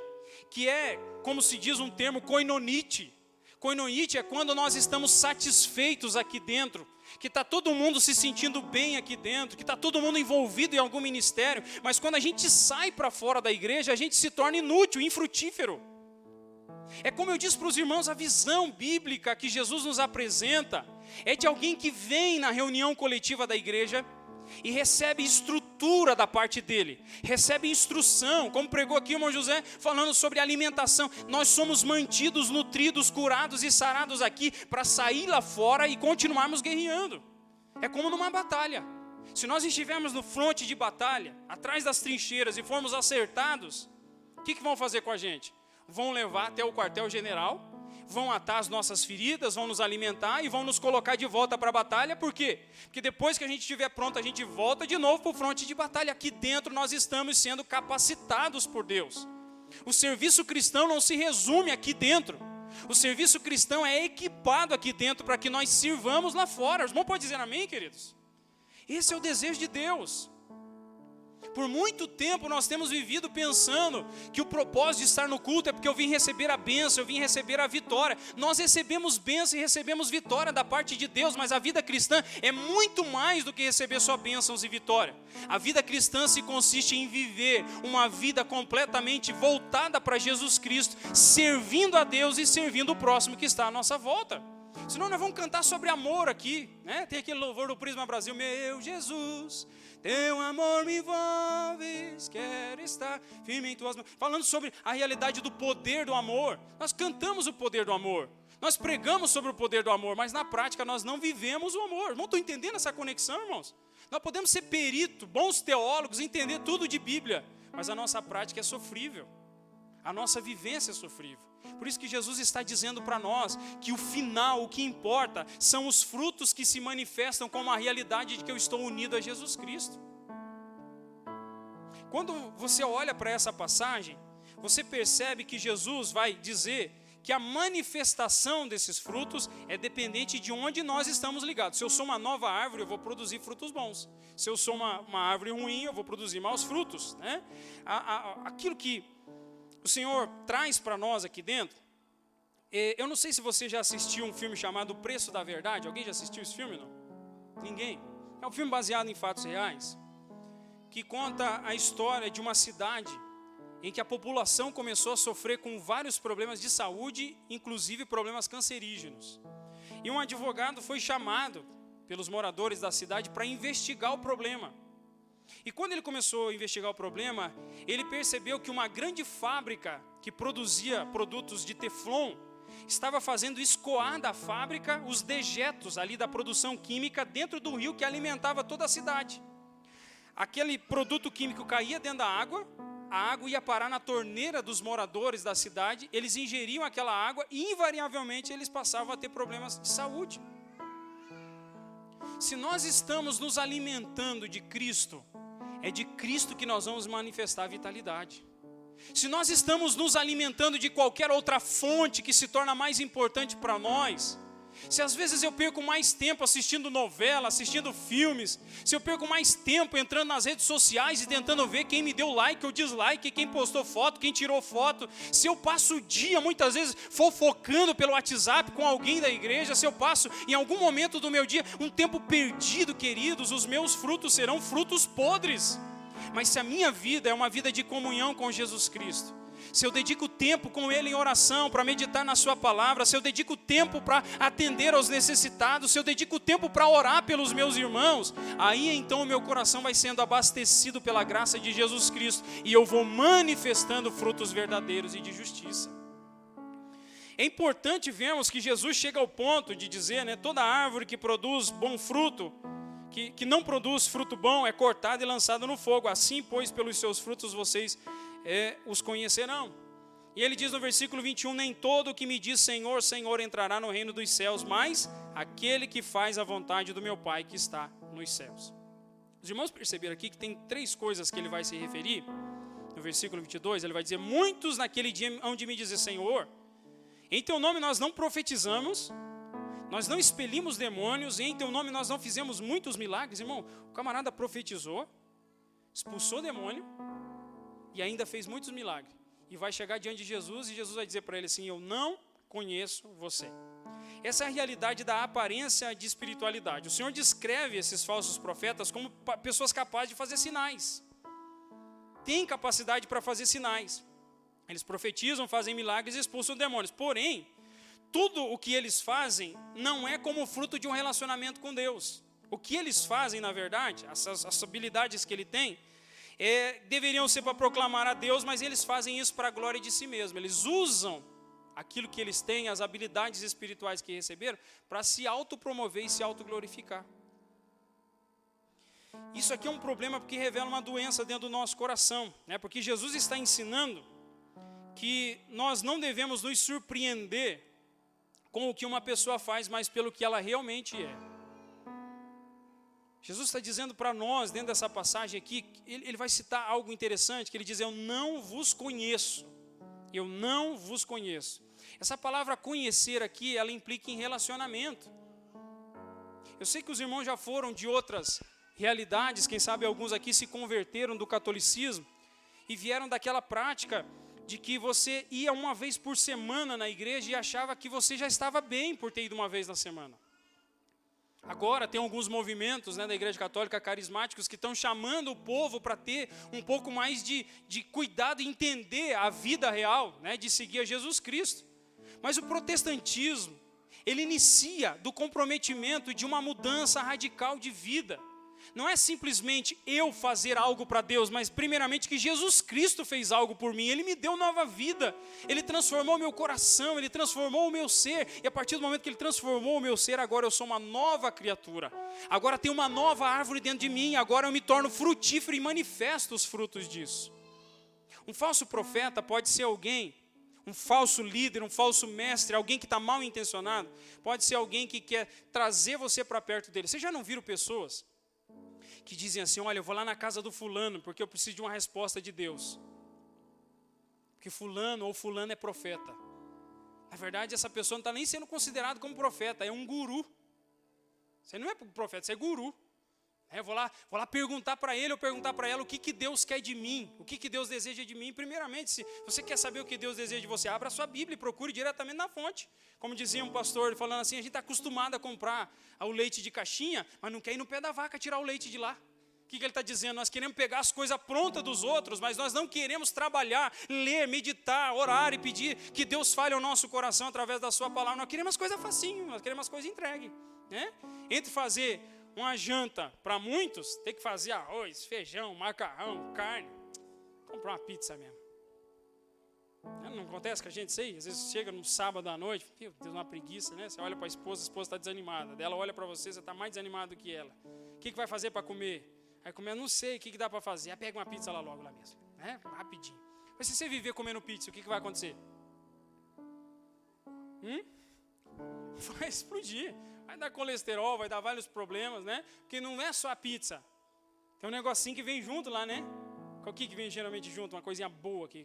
S1: que é, como se diz um termo, koinonite. Koinonite é quando nós estamos satisfeitos aqui dentro, que está todo mundo se sentindo bem aqui dentro, que está todo mundo envolvido em algum ministério, mas quando a gente sai para fora da igreja, a gente se torna inútil, infrutífero. É como eu disse para os irmãos, a visão bíblica que Jesus nos apresenta é de alguém que vem na reunião coletiva da igreja e recebe estrutura da parte dele, recebe instrução, como pregou aqui o irmão José, falando sobre alimentação. Nós somos mantidos, nutridos, curados e sarados aqui para sair lá fora e continuarmos guerreando. É como numa batalha. Se nós estivermos no fronte de batalha, atrás das trincheiras e formos acertados, o que vão fazer com a gente? vão levar até o quartel-general, vão atar as nossas feridas, vão nos alimentar e vão nos colocar de volta para a batalha. Por quê? Porque depois que a gente estiver pronto, a gente volta de novo para o fronte de batalha. Aqui dentro nós estamos sendo capacitados por Deus. O serviço cristão não se resume aqui dentro. O serviço cristão é equipado aqui dentro para que nós sirvamos lá fora. O irmão pode dizer amém, queridos? Esse é o desejo de Deus. Por muito tempo nós temos vivido pensando que o propósito de estar no culto é porque eu vim receber a bênção, eu vim receber a vitória. Nós recebemos bênção e recebemos vitória da parte de Deus, mas a vida cristã é muito mais do que receber só bênçãos e vitória. A vida cristã se consiste em viver uma vida completamente voltada para Jesus Cristo, servindo a Deus e servindo o próximo que está à nossa volta. Senão nós vamos cantar sobre amor aqui, né? Tem aquele louvor do Prisma Brasil, meu Jesus, teu amor me envolve, quero estar firme em tuas mãos. Falando sobre a realidade do poder do amor. Nós cantamos o poder do amor, nós pregamos sobre o poder do amor, mas na prática nós não vivemos o amor. Não estou entendendo essa conexão, irmãos? Nós podemos ser peritos, bons teólogos, entender tudo de Bíblia, mas a nossa prática é sofrível, a nossa vivência é sofrível. Por isso que Jesus está dizendo para nós que o final, o que importa, são os frutos que se manifestam como a realidade de que eu estou unido a Jesus Cristo. Quando você olha para essa passagem, você percebe que Jesus vai dizer que a manifestação desses frutos é dependente de onde nós estamos ligados. Se eu sou uma nova árvore, eu vou produzir frutos bons. Se eu sou uma árvore ruim, eu vou produzir maus frutos, né? Aquilo que o Senhor traz para nós aqui dentro, eu não sei se você já assistiu um filme chamado O Preço da Verdade. Alguém já assistiu esse filme? Não? Ninguém? É um filme baseado em fatos reais, que conta a história de uma cidade em que a população começou a sofrer com vários problemas de saúde, inclusive problemas cancerígenos. E um advogado foi chamado pelos moradores da cidade para investigar o problema. E quando ele começou a investigar o problema, ele percebeu que uma grande fábrica que produzia produtos de teflon estava fazendo escoar da fábrica os dejetos ali da produção química dentro do rio que alimentava toda a cidade. Aquele produto químico caía dentro da água, a água ia parar na torneira dos moradores da cidade, eles ingeriam aquela água e invariavelmente eles passavam a ter problemas de saúde. Se nós estamos nos alimentando de Cristo, é de Cristo que nós vamos manifestar a vitalidade. Se nós estamos nos alimentando de qualquer outra fonte que se torna mais importante para nós, se às vezes eu perco mais tempo assistindo novela, assistindo filmes, se eu perco mais tempo entrando nas redes sociais e tentando ver quem me deu like ou dislike, quem postou foto, quem tirou foto, se eu passo o dia muitas vezes fofocando pelo WhatsApp com alguém da igreja, se eu passo em algum momento do meu dia um tempo perdido, queridos, os meus frutos serão frutos podres. Mas se a minha vida é uma vida de comunhão com Jesus Cristo, se eu dedico tempo com Ele em oração, para meditar na sua palavra, se eu dedico tempo para atender aos necessitados, se eu dedico tempo para orar pelos meus irmãos, aí então o meu coração vai sendo abastecido pela graça de Jesus Cristo e eu vou manifestando frutos verdadeiros e de justiça. É importante vermos que Jesus chega ao ponto de dizer, né, toda árvore que produz bom fruto, que não produz fruto bom, é cortada e lançada no fogo. Assim, pois, pelos seus frutos vocês os conhecerão. E ele diz no versículo 21, nem todo o que me diz Senhor, Senhor entrará no reino dos céus, mas aquele que faz a vontade do meu Pai que está nos céus. Os irmãos perceberam aqui que tem 3 coisas que ele vai se referir. No versículo 22, ele vai dizer, muitos naquele dia hão de me dizer, Senhor, em teu nome nós não profetizamos, nós não expelimos demônios, e em teu nome nós não fizemos muitos milagres. Irmão, o camarada profetizou, expulsou demônio e ainda fez muitos milagres. E vai chegar diante de Jesus e Jesus vai dizer para ele assim, eu não conheço você. Essa é a realidade da aparência de espiritualidade. O Senhor descreve esses falsos profetas como pessoas capazes de fazer sinais. Tem capacidade para fazer sinais. Eles profetizam, fazem milagres e expulsam demônios. Porém, tudo o que eles fazem não é como fruto de um relacionamento com Deus. O que eles fazem, na verdade, as habilidades que ele tem, deveriam ser para proclamar a Deus, mas eles fazem isso para a glória de si mesmo. Eles usam aquilo que eles têm, as habilidades espirituais que receberam, para se autopromover e se autoglorificar. Isso aqui é um problema porque revela uma doença dentro do nosso coração, né? Porque Jesus está ensinando que nós não devemos nos surpreender com o que uma pessoa faz, mas pelo que ela realmente é. Jesus está dizendo para nós, dentro dessa passagem aqui, ele vai citar algo interessante, que ele diz: eu não vos conheço. Eu não vos conheço. Essa palavra conhecer aqui, ela implica em relacionamento. Eu sei que os irmãos já foram de outras realidades, quem sabe alguns aqui se converteram do catolicismo e vieram daquela prática de que você ia uma vez por semana na igreja e achava que você já estava bem por ter ido uma vez na semana. Agora tem alguns movimentos, da Igreja Católica carismáticos que estão chamando o povo para ter um pouco mais de cuidado e entender a vida real, de seguir a Jesus Cristo. Mas o protestantismo, ele inicia do comprometimento de uma mudança radical de vida. Não é simplesmente eu fazer algo para Deus, mas primeiramente que Jesus Cristo fez algo por mim. Ele me deu nova vida, Ele transformou meu coração, Ele transformou o meu ser. E a partir do momento que Ele transformou o meu ser, agora eu sou uma nova criatura. Agora tem uma nova árvore dentro de mim, agora eu me torno frutífero e manifesto os frutos disso. Um falso profeta pode ser alguém, um falso líder, um falso mestre, alguém que está mal intencionado. Pode ser alguém que quer trazer você para perto dele. Vocês já não viram pessoas que dizem assim: olha, eu vou lá na casa do fulano porque eu preciso de uma resposta de Deus, porque fulano ou fulano é profeta. Na verdade, essa pessoa não está nem sendo considerada como profeta, é um guru. Você não é profeta, você é guru. Eu vou lá perguntar para ele ou perguntar para ela o que Deus quer de mim, o que Deus deseja de mim. Primeiramente, se você quer saber o que Deus deseja de você, abra a sua Bíblia e procure diretamente na fonte. Como dizia um pastor, falando assim: a gente está acostumado a comprar o leite de caixinha, mas não quer ir no pé da vaca tirar o leite de lá. O que ele está dizendo? Nós queremos pegar as coisas prontas dos outros, mas nós não queremos trabalhar, ler, meditar, orar e pedir que Deus fale ao nosso coração através da sua palavra. Nós queremos as coisas facinho, nós queremos as coisas entregues. Entre fazer uma janta para muitos, tem que fazer arroz, feijão, macarrão, carne, comprar uma pizza mesmo. Não acontece com a gente isso aí? Às vezes chega no sábado à noite, meu Deus, uma preguiça, Você olha para a esposa está desanimada. Ela olha para você, você está mais desanimado que ela. O que vai fazer para comer? Aí comer, não sei, o que dá para fazer? Aí pega uma pizza lá logo, lá mesmo, rapidinho. Mas se você viver comendo pizza, o que vai acontecer? Vai explodir. Vai dar colesterol, vai dar vários problemas, Porque não é só a pizza. Tem um negocinho que vem junto lá, O que vem geralmente junto? Uma coisinha boa aqui.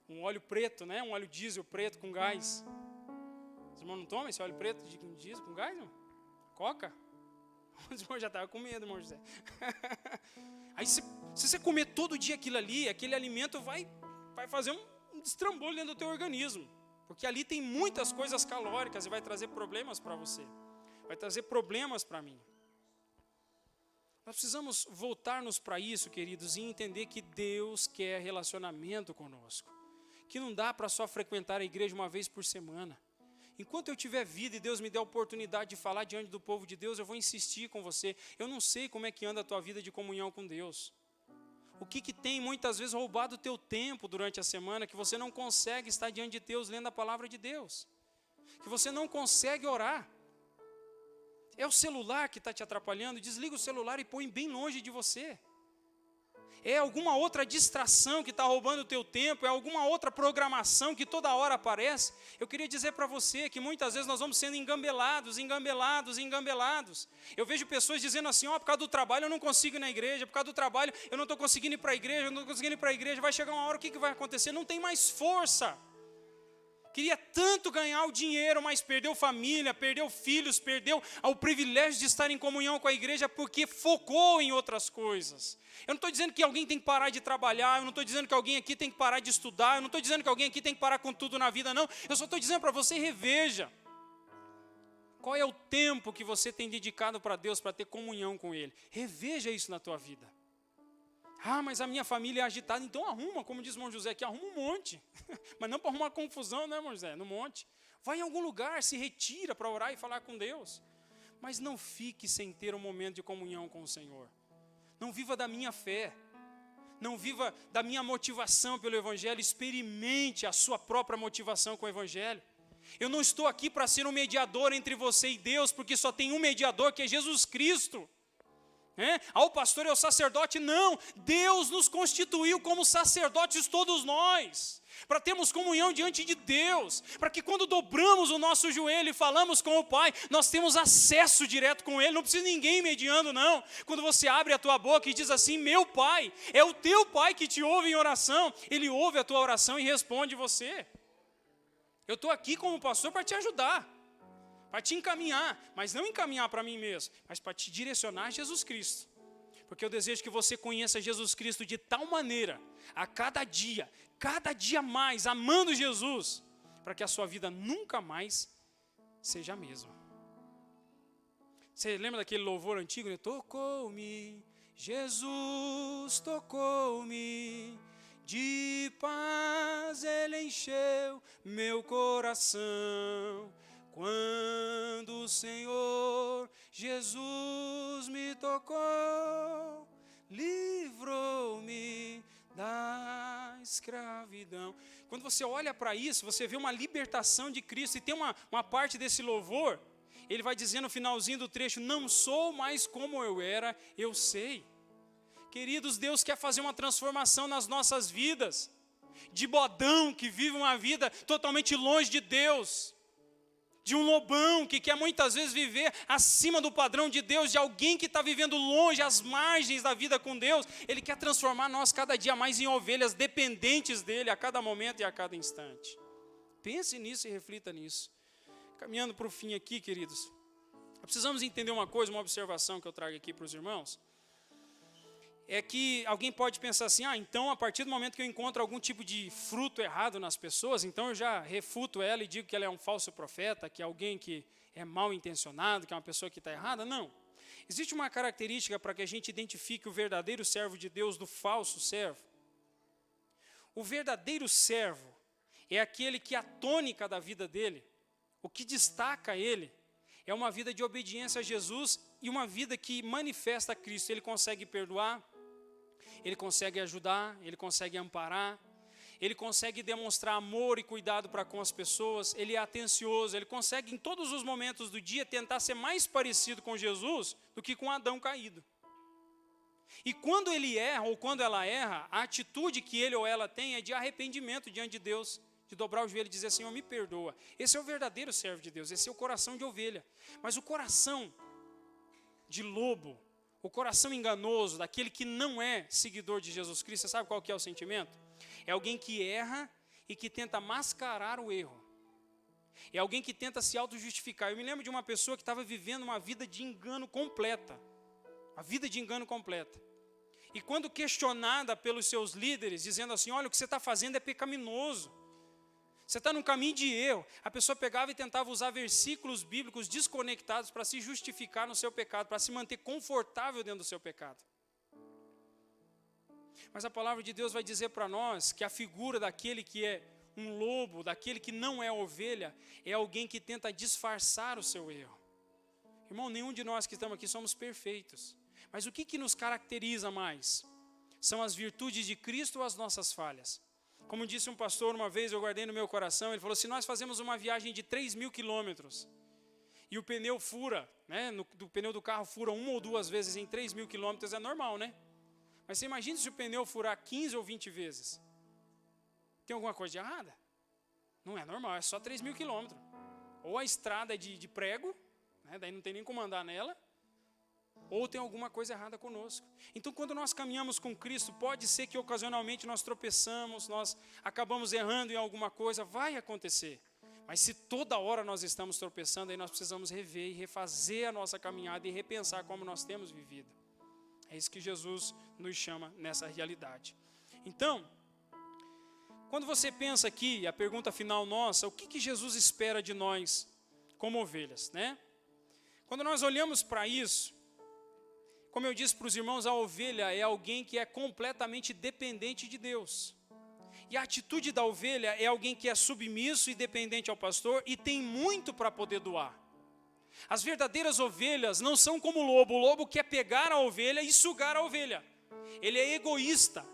S1: Um óleo preto, Um óleo diesel preto com gás. Os irmãos não tomam esse óleo preto de diesel com gás, não? Coca? Os irmãos já estavam com medo, irmão José. Aí se você comer todo dia aquilo ali, aquele alimento vai fazer um destrambolho dentro do teu organismo. Porque ali tem muitas coisas calóricas e vai trazer problemas para você. Vai trazer problemas para mim. Nós precisamos voltar-nos para isso, queridos, e entender que Deus quer relacionamento conosco. Que não dá para só frequentar a igreja uma vez por semana. Enquanto eu tiver vida e Deus me der a oportunidade de falar diante do povo de Deus, eu vou insistir com você. Eu não sei como é que anda a tua vida de comunhão com Deus. O que tem muitas vezes roubado o teu tempo durante a semana, que você não consegue estar diante de Deus lendo a palavra de Deus. Que você não consegue orar. É o celular que está te atrapalhando? Desliga o celular e põe bem longe de você. É alguma outra distração que está roubando o teu tempo, é alguma outra programação que toda hora aparece. Eu queria dizer para você que muitas vezes nós vamos sendo engambelados. Eu vejo pessoas dizendo assim: por causa do trabalho eu não consigo ir na igreja, por causa do trabalho eu não estou conseguindo ir para a igreja, vai chegar uma hora, o que vai acontecer? Não tem mais força. Queria tanto ganhar o dinheiro, mas perdeu família, perdeu filhos, perdeu o privilégio de estar em comunhão com a igreja porque focou em outras coisas. Eu não estou dizendo que alguém tem que parar de trabalhar, eu não estou dizendo que alguém aqui tem que parar de estudar, eu não estou dizendo que alguém aqui tem que parar com tudo na vida, não. Eu só estou dizendo para você: reveja. Qual é o tempo que você tem dedicado para Deus, para ter comunhão com Ele? Reveja isso na tua vida. Mas a minha família é agitada, então arruma, como diz o irmão José aqui, arruma um monte. Mas não para arrumar confusão, irmão José? No monte. Vai em algum lugar, se retira para orar e falar com Deus. Mas não fique sem ter um momento de comunhão com o Senhor. Não viva da minha fé. Não viva da minha motivação pelo Evangelho. Experimente a sua própria motivação com o Evangelho. Eu não estou aqui para ser um mediador entre você e Deus, porque só tem um mediador, que é Jesus Cristo. O pastor é o sacerdote? Não, Deus nos constituiu como sacerdotes todos nós. para termos comunhão diante de Deus, para que quando dobramos o nosso joelho e falamos com o Pai, nós temos acesso direto com Ele, não precisa ninguém mediando não. Quando você abre a tua boca e diz assim, meu Pai, é o teu Pai que te ouve em oração, Ele ouve a tua oração e responde você. Eu estou aqui como pastor para te ajudar, para te encaminhar, mas não encaminhar para mim mesmo, mas para te direcionar a Jesus Cristo. Porque eu desejo que você conheça Jesus Cristo de tal maneira, a cada dia mais, amando Jesus, para que a sua vida nunca mais seja a mesma. Você lembra daquele louvor antigo, né? Tocou-me, Jesus tocou-me, de paz Ele encheu meu coração. Quando o Senhor Jesus me tocou, livrou-me da escravidão. Quando você olha para isso, você vê uma libertação de Cristo. E tem uma parte desse louvor, ele vai dizer no finalzinho do trecho, não sou mais como eu era, eu sei. Queridos, Deus quer fazer uma transformação nas nossas vidas. De bodão que vive uma vida totalmente longe de Deus. De um lobão que quer muitas vezes viver acima do padrão de Deus, de alguém que está vivendo longe, às margens da vida com Deus. Ele quer transformar nós cada dia mais em ovelhas dependentes dEle a cada momento e a cada instante. Pense nisso e reflita nisso. Caminhando para o fim aqui, queridos, precisamos entender uma coisa, uma observação que eu trago aqui para os irmãos. É que alguém pode pensar assim, então a partir do momento que eu encontro algum tipo de fruto errado nas pessoas, então eu já refuto ela e digo que ela é um falso profeta, que é alguém que é mal intencionado, que é uma pessoa que está errada. Não. Existe uma característica para que a gente identifique o verdadeiro servo de Deus do falso servo. O verdadeiro servo é aquele que a tônica da vida dele, o que destaca ele, é uma vida de obediência a Jesus e uma vida que manifesta Cristo. Ele consegue perdoar, ele consegue ajudar, ele consegue amparar, ele consegue demonstrar amor e cuidado para com as pessoas, ele é atencioso, ele consegue em todos os momentos do dia tentar ser mais parecido com Jesus do que com Adão caído. E quando ele erra ou quando ela erra, a atitude que ele ou ela tem é de arrependimento diante de Deus, de dobrar o joelho e dizer, Senhor, me perdoa. Esse é o verdadeiro servo de Deus, esse é o coração de ovelha. Mas o coração de lobo, o coração enganoso, daquele que não é seguidor de Jesus Cristo, você sabe qual que é o sentimento? É alguém que erra e que tenta mascarar o erro. É alguém que tenta se auto-justificar. Eu me lembro de uma pessoa que estava vivendo uma vida de engano completa. A vida de engano completa. E quando questionada pelos seus líderes, dizendo assim, olha, o que você está fazendo é pecaminoso. Você está num caminho de erro. A pessoa pegava e tentava usar versículos bíblicos desconectados para se justificar no seu pecado, para se manter confortável dentro do seu pecado. Mas a palavra de Deus vai dizer para nós que a figura daquele que é um lobo, daquele que não é ovelha, é alguém que tenta disfarçar o seu erro. Irmão, nenhum de nós que estamos aqui somos perfeitos. Mas o que nos caracteriza mais? São as virtudes de Cristo ou as nossas falhas? Como disse um pastor uma vez, eu guardei no meu coração, ele falou, se nós fazemos uma viagem de 3.000 quilômetros e o pneu fura, né, o pneu do carro fura 1 ou 2 vezes em 3.000 quilômetros, é normal, né? Mas você imagina se o pneu furar 15 ou 20 vezes. Tem alguma coisa de errada? Não é normal, é só 3.000 quilômetros. Ou a estrada é de prego, né, daí não tem nem como andar nela, ou tem alguma coisa errada conosco. Então, quando nós caminhamos com Cristo, pode ser que ocasionalmente nós tropeçamos, nós acabamos errando em alguma coisa, vai acontecer. Mas se toda hora nós estamos tropeçando, aí nós precisamos rever e refazer a nossa caminhada e repensar como nós temos vivido. É isso que Jesus nos chama nessa realidade. Então, quando você pensa aqui, a pergunta final nossa, o que Jesus espera de nós como ovelhas, né? Quando nós olhamos para isso, como eu disse para os irmãos, a ovelha é alguém que é completamente dependente de Deus. E a atitude da ovelha é alguém que é submisso e dependente ao pastor e tem muito para poder doar. As verdadeiras ovelhas não são como o lobo quer pegar a ovelha e sugar a ovelha. Ele é egoísta,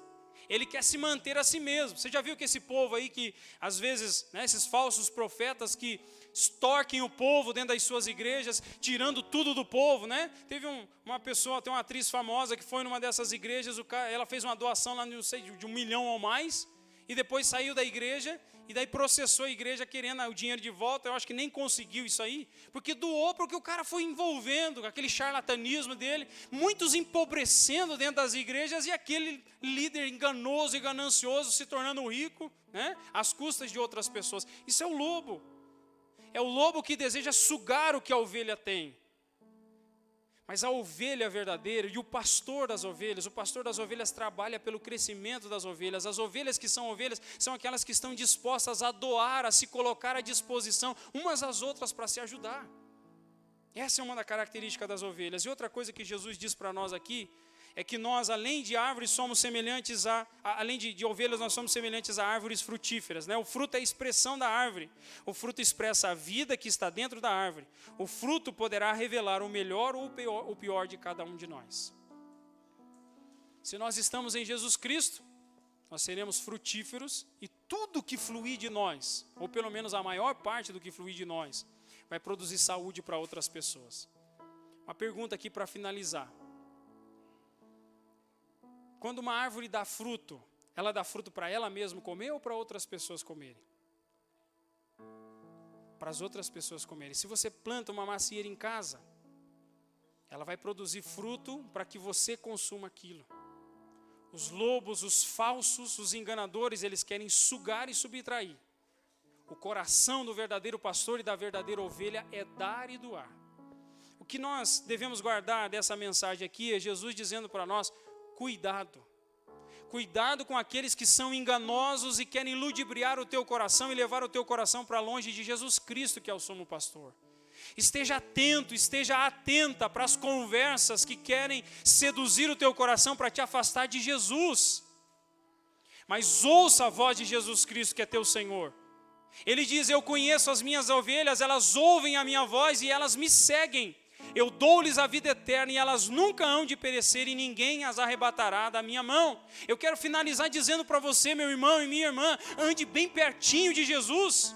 S1: ele quer se manter a si mesmo. Você já viu que esse povo aí que, às vezes, né, esses falsos profetas que extorquem o povo dentro das suas igrejas, tirando tudo do povo, né? Teve uma pessoa, tem uma atriz famosa que foi numa dessas igrejas, ela fez uma doação lá, não sei, de 1 milhão ou mais, e depois saiu da igreja, e daí processou a igreja querendo o dinheiro de volta. Eu acho que nem conseguiu isso aí, porque doou, porque o cara foi envolvendo com aquele charlatanismo dele, muitos empobrecendo dentro das igrejas, e aquele líder enganoso e ganancioso se tornando rico, né, às custas de outras pessoas. Isso é o lobo. É o lobo que deseja sugar o que a ovelha tem. Mas a ovelha verdadeira e o pastor das ovelhas trabalha pelo crescimento das ovelhas. As ovelhas que são ovelhas são aquelas que estão dispostas a doar, a se colocar à disposição umas às outras para se ajudar. Essa é uma das características das ovelhas. E outra coisa que Jesus diz para nós aqui é que nós, além de árvores, somos semelhantes além de ovelhas, nós somos semelhantes a árvores frutíferas, né? O fruto é a expressão da árvore. O fruto expressa a vida que está dentro da árvore. O fruto poderá revelar o melhor ou o pior de cada um de nós. Se nós estamos em Jesus Cristo, nós seremos frutíferos, e tudo que fluir de nós, ou pelo menos a maior parte do que fluir de nós, vai produzir saúde para outras pessoas. Uma pergunta aqui para finalizar. Quando uma árvore dá fruto, ela dá fruto para ela mesma comer ou para outras pessoas comerem? Para as outras pessoas comerem. Se você planta uma macieira em casa, ela vai produzir fruto para que você consuma aquilo. Os lobos, os falsos, os enganadores, eles querem sugar e subtrair. O coração do verdadeiro pastor e da verdadeira ovelha é dar e doar. O que nós devemos guardar dessa mensagem aqui é Jesus dizendo para nós: cuidado. Cuidado com aqueles que são enganosos e querem ludibriar o teu coração e levar o teu coração para longe de Jesus Cristo, que é o sumo pastor. Esteja atento, esteja atenta para as conversas que querem seduzir o teu coração para te afastar de Jesus. Mas ouça a voz de Jesus Cristo, que é teu Senhor. Ele diz: eu conheço as minhas ovelhas, elas ouvem a minha voz e elas me seguem. Eu dou-lhes a vida eterna e elas nunca hão de perecer, e ninguém as arrebatará da minha mão. Eu quero finalizar dizendo para você, meu irmão e minha irmã, ande bem pertinho de Jesus.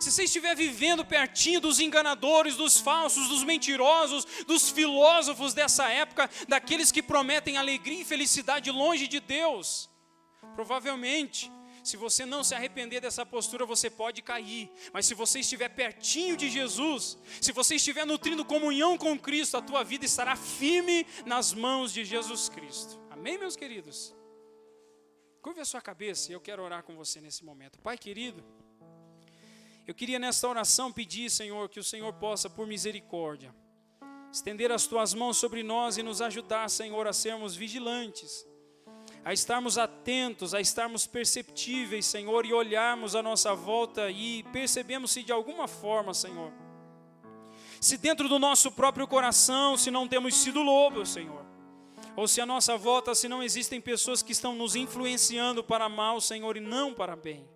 S1: Se você estiver vivendo pertinho dos enganadores, dos falsos, dos mentirosos, dos filósofos dessa época, daqueles que prometem alegria e felicidade longe de Deus, provavelmente, se você não se arrepender dessa postura, você pode cair. Mas se você estiver pertinho de Jesus, se você estiver nutrindo comunhão com Cristo, a tua vida estará firme nas mãos de Jesus Cristo. Amém, meus queridos? Curve a sua cabeça e eu quero orar com você nesse momento. Pai querido, eu queria nesta oração pedir, Senhor, que o Senhor possa, por misericórdia, estender as tuas mãos sobre nós e nos ajudar, Senhor, a sermos vigilantes, a estarmos atentos, a estarmos perceptíveis, Senhor, e olharmos à nossa volta e percebemos se de alguma forma, Senhor, se dentro do nosso próprio coração, se não temos sido lobos, Senhor, ou se à nossa volta, se não existem pessoas que estão nos influenciando para mal, Senhor, e não para bem.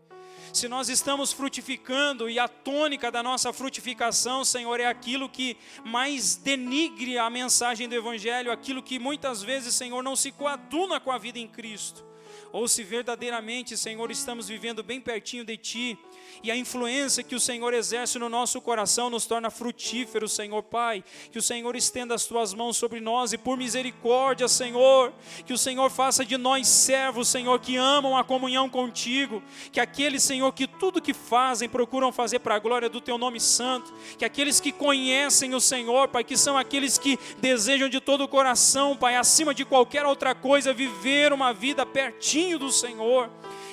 S1: Se nós estamos frutificando e a tônica da nossa frutificação, Senhor, é aquilo que mais denigre a mensagem do Evangelho, aquilo que muitas vezes, Senhor, não se coaduna com a vida em Cristo. Ou se verdadeiramente, Senhor, estamos vivendo bem pertinho de Ti, e a influência que o Senhor exerce no nosso coração nos torna frutíferos, Senhor Pai. Que o Senhor estenda as Tuas mãos sobre nós e por misericórdia, Senhor, que o Senhor faça de nós servos, Senhor, que amam a comunhão contigo, que aqueles, Senhor, que tudo que fazem procuram fazer para a glória do Teu nome santo, que aqueles que conhecem o Senhor, Pai, que são aqueles que desejam de todo o coração, Pai, acima de qualquer outra coisa, viver uma vida pertinho do Senhor.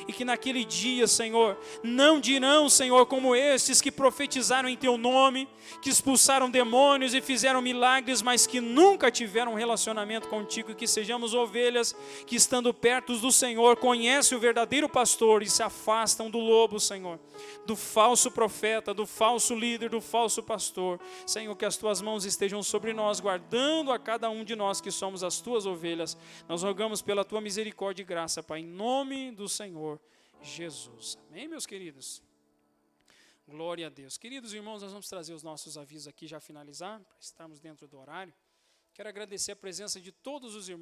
S1: E que naquele dia, Senhor, não dirão, Senhor, como estes que profetizaram em Teu nome, que expulsaram demônios e fizeram milagres, mas que nunca tiveram um relacionamento contigo. Que sejamos ovelhas que, estando perto do Senhor, conhecem o verdadeiro pastor e se afastam do lobo, Senhor, do falso profeta, do falso líder, do falso pastor. Senhor, que as Tuas mãos estejam sobre nós, guardando a cada um de nós que somos as Tuas ovelhas. Nós rogamos pela Tua misericórdia e graça, Pai, em nome do Senhor Jesus. Amém, meus queridos? Glória a Deus. Queridos irmãos, nós vamos trazer os nossos avisos aqui, já finalizar, para estarmos dentro do horário. Quero agradecer a presença de todos os irmãos.